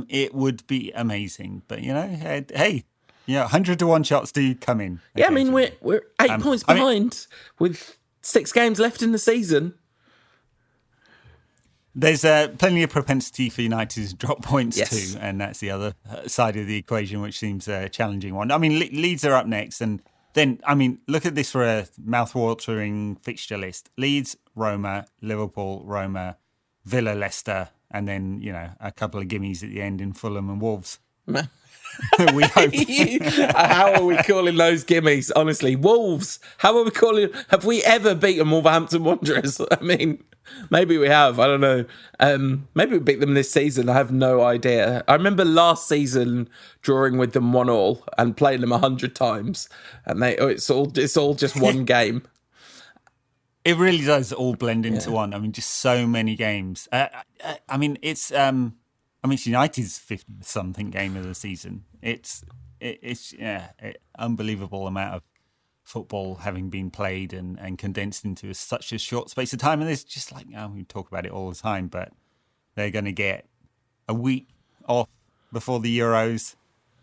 It would be amazing, but hey, 100 to 1 shots do come in. Yeah, we're 8 points behind with 6 games left in the season. There's plenty of propensity for United to drop points too, and that's the other side of the equation, which seems a challenging one. Leeds are up next, and then, look at this for a mouth-watering fixture list. Leeds, Roma, Liverpool, Roma, Villa, Leicester, and then, a couple of gimmies at the end in Fulham and Wolves. We hope. How are we calling those gimmies? Honestly, Wolves. How are we calling? Have we ever beaten Wolverhampton Wanderers? Maybe we have. I don't know. Maybe we beat them this season. I have no idea. I remember last season drawing with them 1-1 and playing them 100 times, and it's all just one game. It really does all blend into one. Just so many games. It's United's 50-something game of the season. It's unbelievable amount of football having been played and condensed into such a short space of time. And there's just we talk about it all the time, but they're going to get a week off before the Euros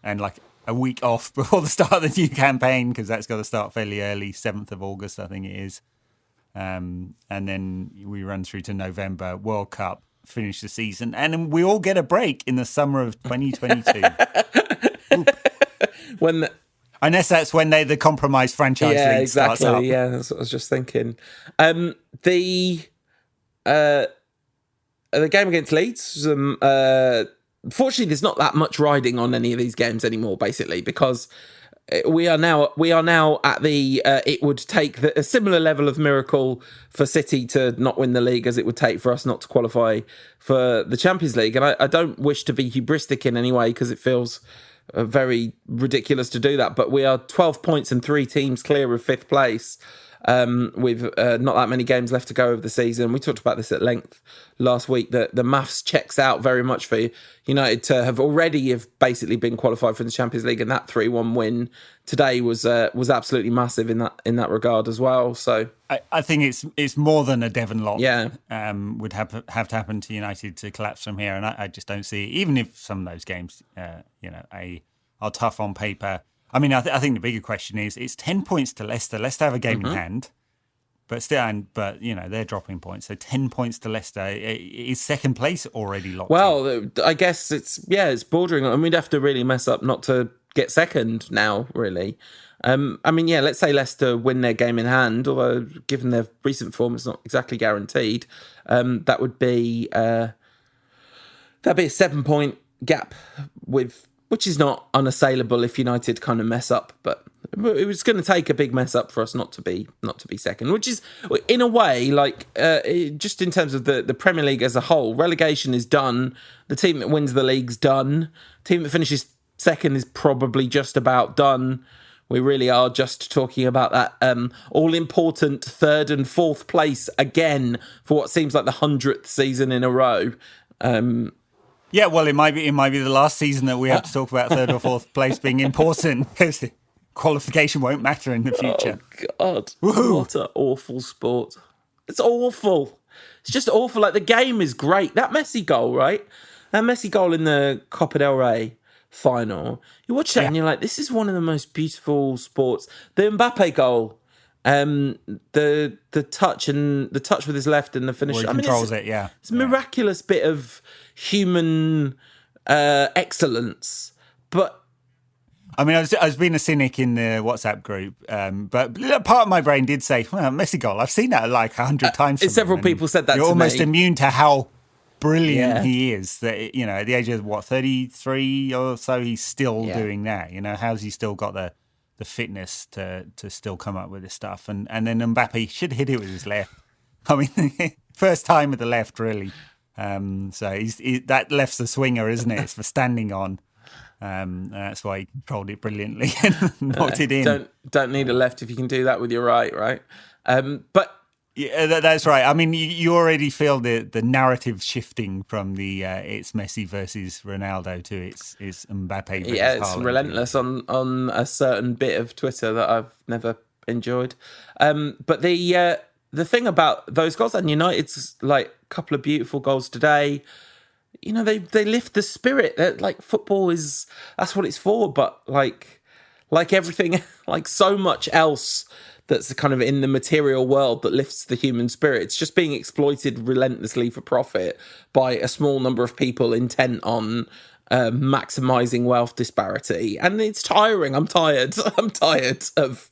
and a week off before the start of the new campaign, because that's got to start fairly early, 7th of August, I think it is. And then we run through to November, World Cup, finish the season, and then we all get a break in the summer of 2022. Unless that's when the compromised franchise league starts up. Yeah, that's what I was just thinking. The game against Leeds, unfortunately, there's not that much riding on any of these games anymore, basically, because we are now at the. It would take a similar level of miracle for City to not win the league as it would take for us not to qualify for the Champions League. And I don't wish to be hubristic in any way because it feels very ridiculous to do that. But we are 12 points and 3 teams clear of 5th place. With not that many games left to go of the season. We talked about this at length last week, that the maths checks out very much for United to have basically been qualified for the Champions League, and that 3-1 win today was absolutely massive in that regard as well. So I think it's more than a Devon-lock. Yeah, would have to happen to United to collapse from here, and I just don't see it. Even if some of those games, are tough on paper. I mean, I think the bigger question is it's 10 points to Leicester. Leicester have a game in hand, but they're dropping points. So 10 points to Leicester. Is second place already locked in? I guess it's bordering on. We'd have to really mess up not to get second now, really. Let's say Leicester win their game in hand, although given their recent form, it's not exactly guaranteed. That would be that'd be a 7-point gap which is not unassailable if United kind of mess up, but it was going to take a big mess up for us not to be second, which is in a way just in terms of the Premier League as a whole, relegation is done. The team that wins the league's done. The team that finishes second is probably just about done. We really are just talking about that all-important 3rd and 4th place again for what seems like the 100th season in a row. Yeah, well, it might be the last season that we have to talk about 3rd or 4th place being important, because qualification won't matter in the future. Oh, God. Woohoo. What an awful sport. It's awful. It's just awful. Like, the game is great. That Messi goal, right? That Messi goal in the Copa del Rey final. You watch that and you're like, this is one of the most beautiful sports. The Mbappe goal, the touch with his left and the finish. Well, he controls it, yeah. It's a miraculous bit of human excellence. But I mean, I was being a cynic in the WhatsApp group, but part of my brain did say, well, Messi goal, I've seen that like 100 times. Several people said that to me. You're almost immune to how brilliant he is. That, at the age of, 33 or so, he's still doing that. How's he still got the fitness to still come up with this stuff? And then Mbappe should hit it with his left. I mean, first time with the left, really. So that left's the swinger, isn't it? It's for standing on. That's why he controlled it brilliantly and knocked it in. Don't need a left if you can do that with your right? But yeah, that's right. I mean, you already feel the narrative shifting from the it's Messi versus Ronaldo to it's Mbappe versus it's Haaland. relentless on a certain bit of Twitter that I've never enjoyed. But the thing about those goals, and United's like a couple of beautiful goals today, they lift the spirit. Like, football that's what it's for. But like everything, like so much else that's kind of in the material world that lifts the human spirit, it's just being exploited relentlessly for profit by a small number of people intent on maximizing wealth disparity. And it's tiring. I'm tired. I'm tired of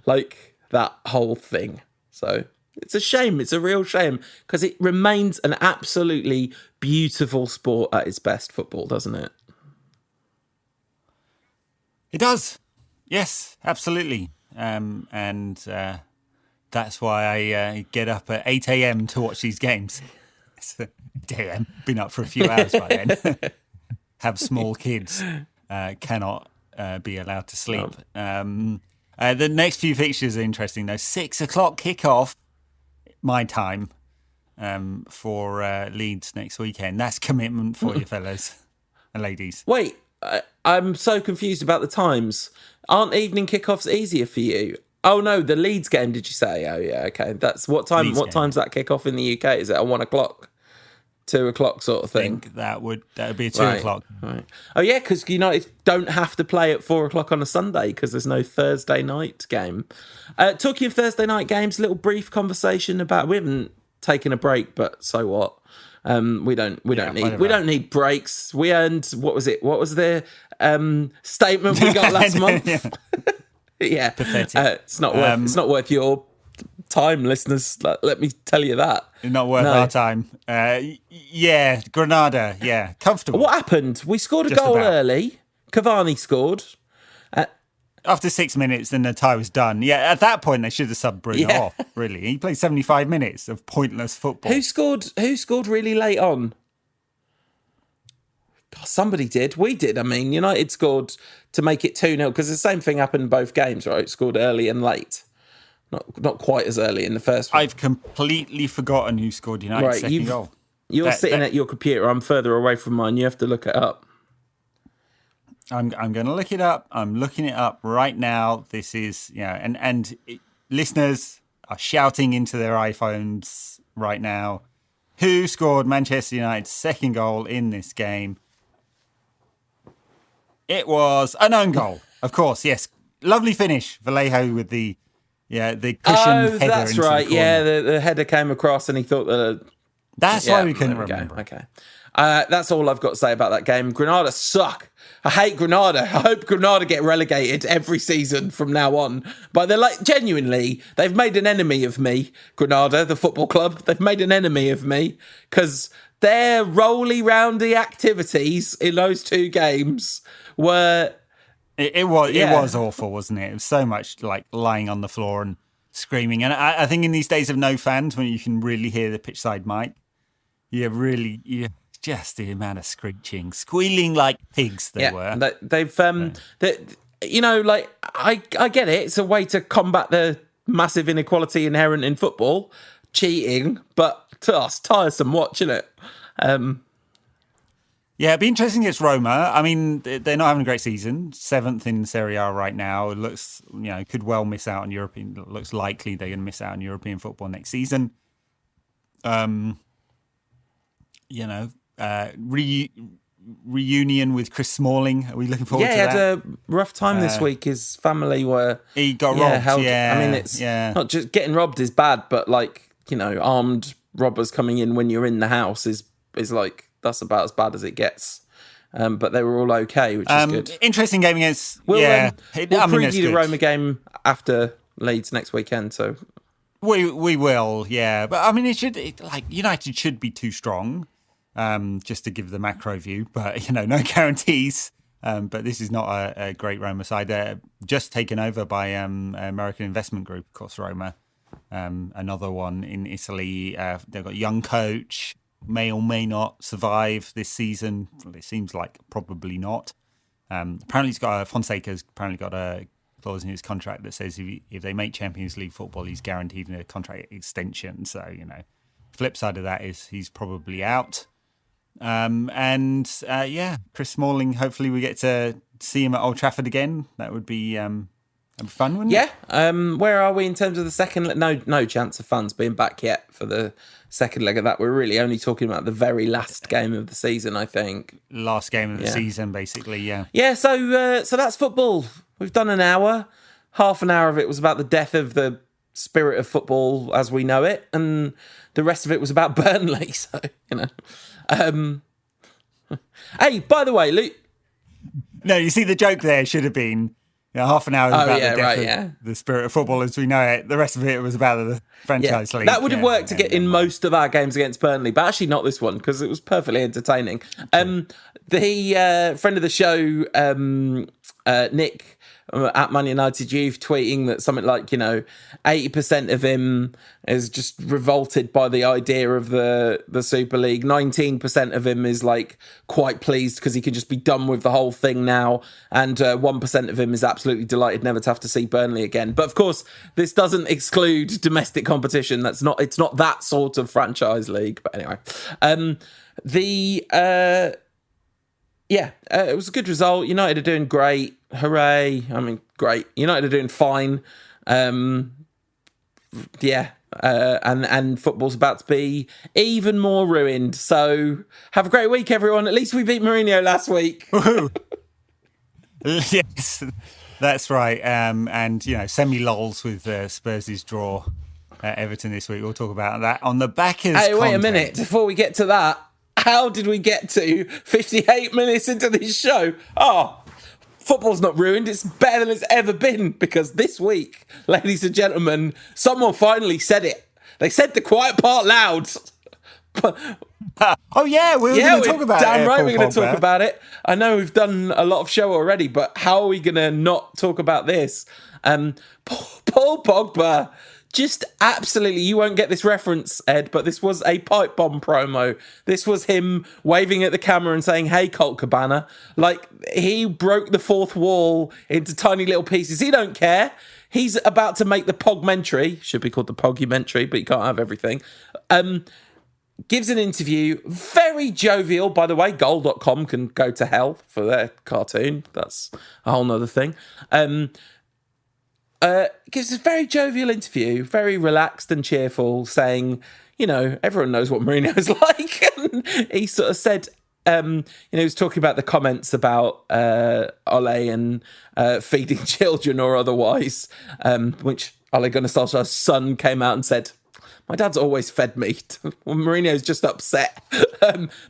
like that whole thing. So it's a shame. It's a real shame because it remains an absolutely beautiful sport at its best, football, doesn't it? It does. Yes, absolutely. And that's why I get up at 8 a.m. to watch these games. It's 8 a.m. Been up for a few hours by then. Have small kids. Cannot be allowed to sleep. The next few fixtures are interesting, though. 6 o'clock kickoff, my time, for Leeds next weekend. That's commitment for you fellas and ladies. Wait, I'm so confused about the times. Aren't evening kickoffs easier for you? Oh no, the Leeds game, did you say? Oh yeah, okay. That's what time. Leeds what time's that kickoff in the UK? Is it at 1 o'clock, 2 o'clock sort of thing? I think that would be 2 o'clock. Right. Oh yeah, because United don't have to play at 4 o'clock on a Sunday because there's no Thursday night game. Talking of Thursday night games, a little brief conversation about. We haven't taken a break, but so what? We don't need breaks. We earned, what was it? What was the statement we got last month? Yeah, pathetic. It's not worth your time, listeners. Let me tell you that. Not worth our time. Granada. Yeah, comfortable. What happened? We scored a goal early. Cavani scored. After 6 minutes, then the tie was done. Yeah, at that point, they should have subbed Bruno off, really. He played 75 minutes of pointless football. Who scored really late on? God, somebody did. We did. I mean, United scored to make it 2-0, because the same thing happened in both games, right? Scored early and late. Not quite as early in the first one. I've completely forgotten who scored United's second goal. You're sitting at your computer. I'm further away from mine. You have to look it up. I'm going to look it up. I'm looking it up right now. This is, listeners are shouting into their iPhones right now. Who scored Manchester United's second goal in this game? It was an own goal, of course. Yes, lovely finish. Vallejo with the cushioned header. That's right. Yeah, the header came across, and he thought that. That's why we couldn't remember. Okay. That's all I've got to say about that game. Granada suck. I hate Granada. I hope Granada get relegated every season from now on. But they're genuinely, they've made an enemy of me, Granada, the football club. They've made an enemy of me because their roly-roundy activities in those two games were... It was awful, wasn't it? It was so much lying on the floor and screaming. And I think in these days of no fans, when you can really hear the pitchside mic, just the amount of screeching, squealing like pigs they were. They've, I get it. It's a way to combat the massive inequality inherent in football, cheating, but it's tiresome watching it. It'd be interesting against Roma. I mean, they're not having a great season. 7th in Serie A right now. It looks, could well miss out on European. It looks likely they're going to miss out on European football next season. Reunion with Chris Smalling. Are we looking forward to that? Yeah, he had a rough time this week. His family were... He got robbed, I mean, it's not just... Getting robbed is bad, but, armed robbers coming in when you're in the house is that's about as bad as it gets. But they were all okay, which is good. Interesting game against... We'll preview the Roma game after Leeds next weekend, so... We will, yeah. But, I mean, United should be too strong, just to give the macro view. But, no guarantees. But this is not a great Roma side. They're just taken over by American Investment Group, of course, Roma. Another one in Italy. They've got a young coach, may or may not survive this season. Well, it seems like probably not. Apparently, Fonseca's apparently got a clause in his contract that says if they make Champions League football, he's guaranteed a contract extension. So, flip side of that is he's probably out. Chris Smalling, hopefully we get to see him at Old Trafford again. That would be fun, wouldn't it? Yeah. Where are we in terms of the second? No chance of fans being back yet for the second leg of that. We're really only talking about the very last game of the season, I think. Last game of the season, basically, yeah. Yeah, so that's football. We've done an hour. Half an hour of it was about the death of the spirit of football as we know it, and the rest of it was about Burnley, so, Hey, by the way, Luke... No, you see, the joke there should have been... half an hour about the death of the spirit of football as we know it. The rest of it was about the franchise league. That would have worked to get in most of our games against Burnley, but actually not this one because it was perfectly entertaining. The friend of the show, Nick at Man United Youth, tweeting that something like 80% of him is just revolted by the idea of the Super League. 19% of him is quite pleased because he can just be done with the whole thing now, and 1% of him is absolutely delighted never to have to see Burnley again. But of course, this doesn't exclude domestic competition. It's not that sort of franchise league. But anyway, it was a good result. United are doing great. Hooray. I mean, great. United are doing fine. And football's about to be even more ruined. So have a great week, everyone. At least we beat Mourinho last week. Yes, that's right. Semi-lols with Spurs' draw at Everton this week. We'll talk about that on the back of Hey, wait a minute. Before we get to that, how did we get to 58 minutes into this show? Football's not ruined. It's better than it's ever been because this week, ladies and gentlemen, someone finally said it. They said the quiet part loud. Oh yeah, we were going to talk about it. Damn right, Paul we're going to talk Pogba. about it. I know we've done a lot of show already, but how are we going to not talk about this? Paul Pogba, just absolutely, you won't get this reference, Ed, but this was a pipe bomb promo. This was him waving at the camera and saying, "Hey, Colt Cabana." Like, he broke the fourth wall into tiny little pieces. He don't care. He's about to make the Pogmentary. Should be called the Pogumentary, but you can't have everything. Gives an interview, very jovial, by the way. Goal.com can go to hell for their cartoon. That's a whole nother thing. Gives a very jovial interview, very relaxed and cheerful, saying, everyone knows what Mourinho's like. And he sort of said, he was talking about the comments about Ole and feeding children or otherwise, which Ole Gunnar Solskjaer's son came out and said, "My dad's always fed me." Well, Mourinho's just upset.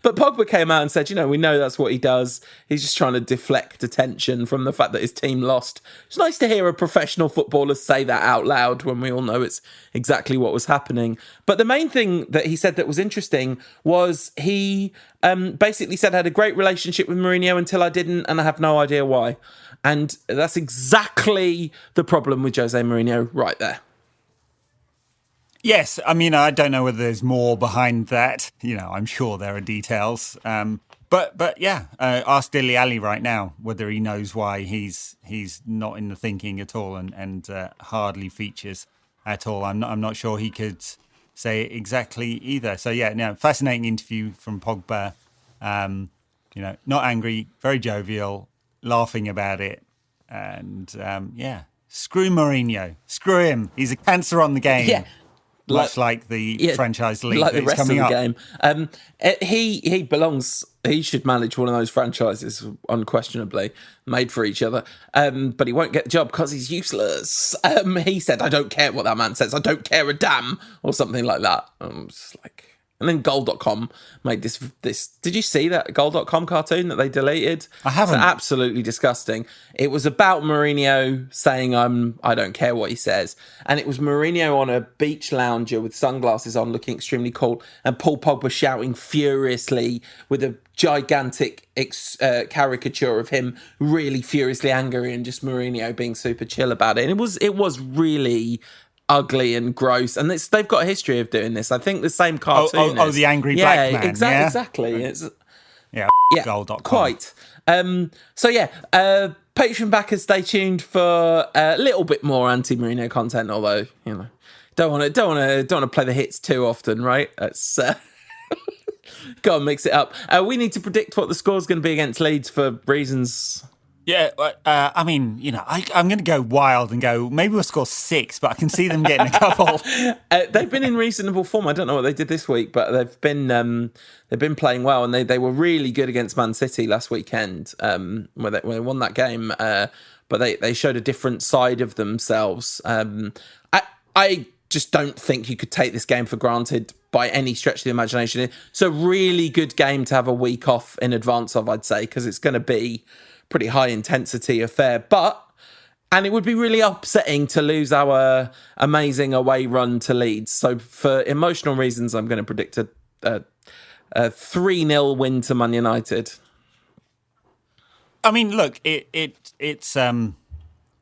But Pogba came out and said, we know that's what he does. He's just trying to deflect attention from the fact that his team lost. It's nice to hear a professional footballer say that out loud when we all know it's exactly what was happening. But the main thing that he said that was interesting was he basically said I had a great relationship with Mourinho until I didn't, and I have no idea why. And that's exactly the problem with Jose Mourinho right there. Yes, I mean, I don't know whether there's more behind that. I'm sure there are details. But yeah, ask Dele Alli right now whether he knows why he's not in the thinking at all and hardly features at all. I'm not sure he could say exactly either. So yeah, fascinating interview from Pogba. Not angry, very jovial, laughing about it, and screw Mourinho, screw him. He's a cancer on the game. Yeah. Much like the franchise league like that's the rest coming of the up. Game. He belongs. He should manage one of those franchises, unquestionably made for each other. But he won't get the job because he's useless. He said, "I don't care what that man says. I don't care a damn," or something like that. I'm just like. And then Goal.com made this. Did you see that Goal.com cartoon that they deleted? I haven't. It's absolutely disgusting. It was about Mourinho saying, I don't care what he says. And it was Mourinho on a beach lounger with sunglasses on, looking extremely cool. And Paul Pogba shouting furiously with a gigantic caricature of him really furiously angry, and just Mourinho being super chill about it. And it was really ugly and gross, and they've got a history of doing this. I think the same cartoon. The angry black man. Exactly. It's Goal.com. Quite. Patreon backers, stay tuned for a little bit more anti-Mourinho content. Although don't want to play the hits too often, right? That's go and mix it up. We need to predict what the score's going to be against Leeds for reasons. Yeah, I'm going to go wild and go, maybe we'll score 6, but I can see them getting a couple. They've been in reasonable form. I don't know what they did this week, but they've been playing well, and they were really good against Man City last weekend when they won that game. But they showed a different side of themselves. I just don't think you could take this game for granted by any stretch of the imagination. It's a really good game to have a week off in advance of, I'd say, because it's going to be pretty high intensity affair, and it would be really upsetting to lose our amazing away run to Leeds. So for emotional reasons, I'm going to predict a 3-0 win to Man United. I mean, look, it's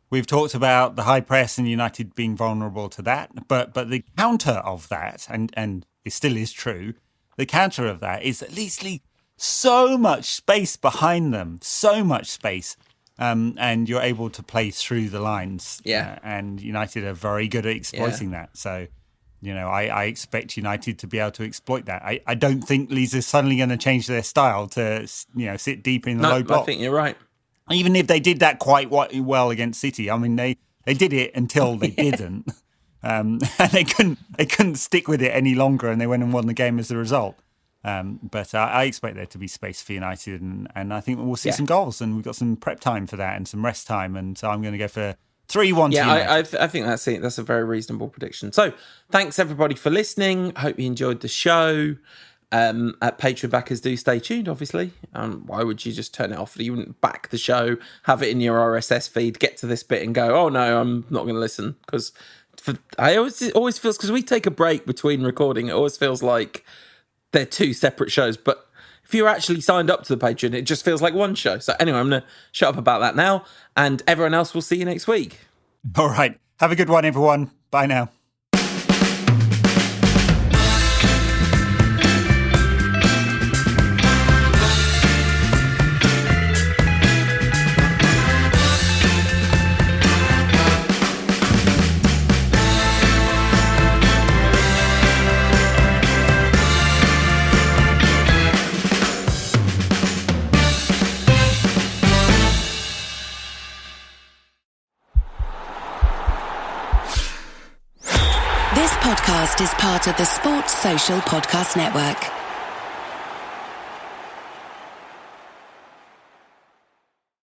we've talked about the high press and United being vulnerable to that, but the counter of that, and it still is true, the counter of that is at least so much space behind them, so much space, and you're able to play through the lines. Yeah. And United are very good at exploiting that. So, I expect United to be able to exploit that. I don't think Leeds are suddenly going to change their style to, sit deep in the low block. I think you're right. Even if they did that quite well against City, I mean, they did it until they didn't, and they couldn't stick with it any longer, and they went and won the game as a result. But I expect there to be space for United, and I think we'll see some goals, and we've got some prep time for that and some rest time, and so I'm going to go for 3-1 to United. I think that's it. That's a very reasonable prediction. So thanks everybody for listening. Hope you enjoyed the show. At Patreon backers, do stay tuned, obviously. Why would you just turn it off? You wouldn't back the show, have it in your RSS feed, get to this bit and go, oh no, I'm not going to listen. Because I always feels, because we take a break between recording, it always feels like they're two separate shows. But if you're actually signed up to the Patreon, it just feels like one show. So anyway, I'm going to shut up about that now. And everyone else will see you next week. All right. Have a good one, everyone. Bye now. This podcast is part of the Sports Social Podcast Network.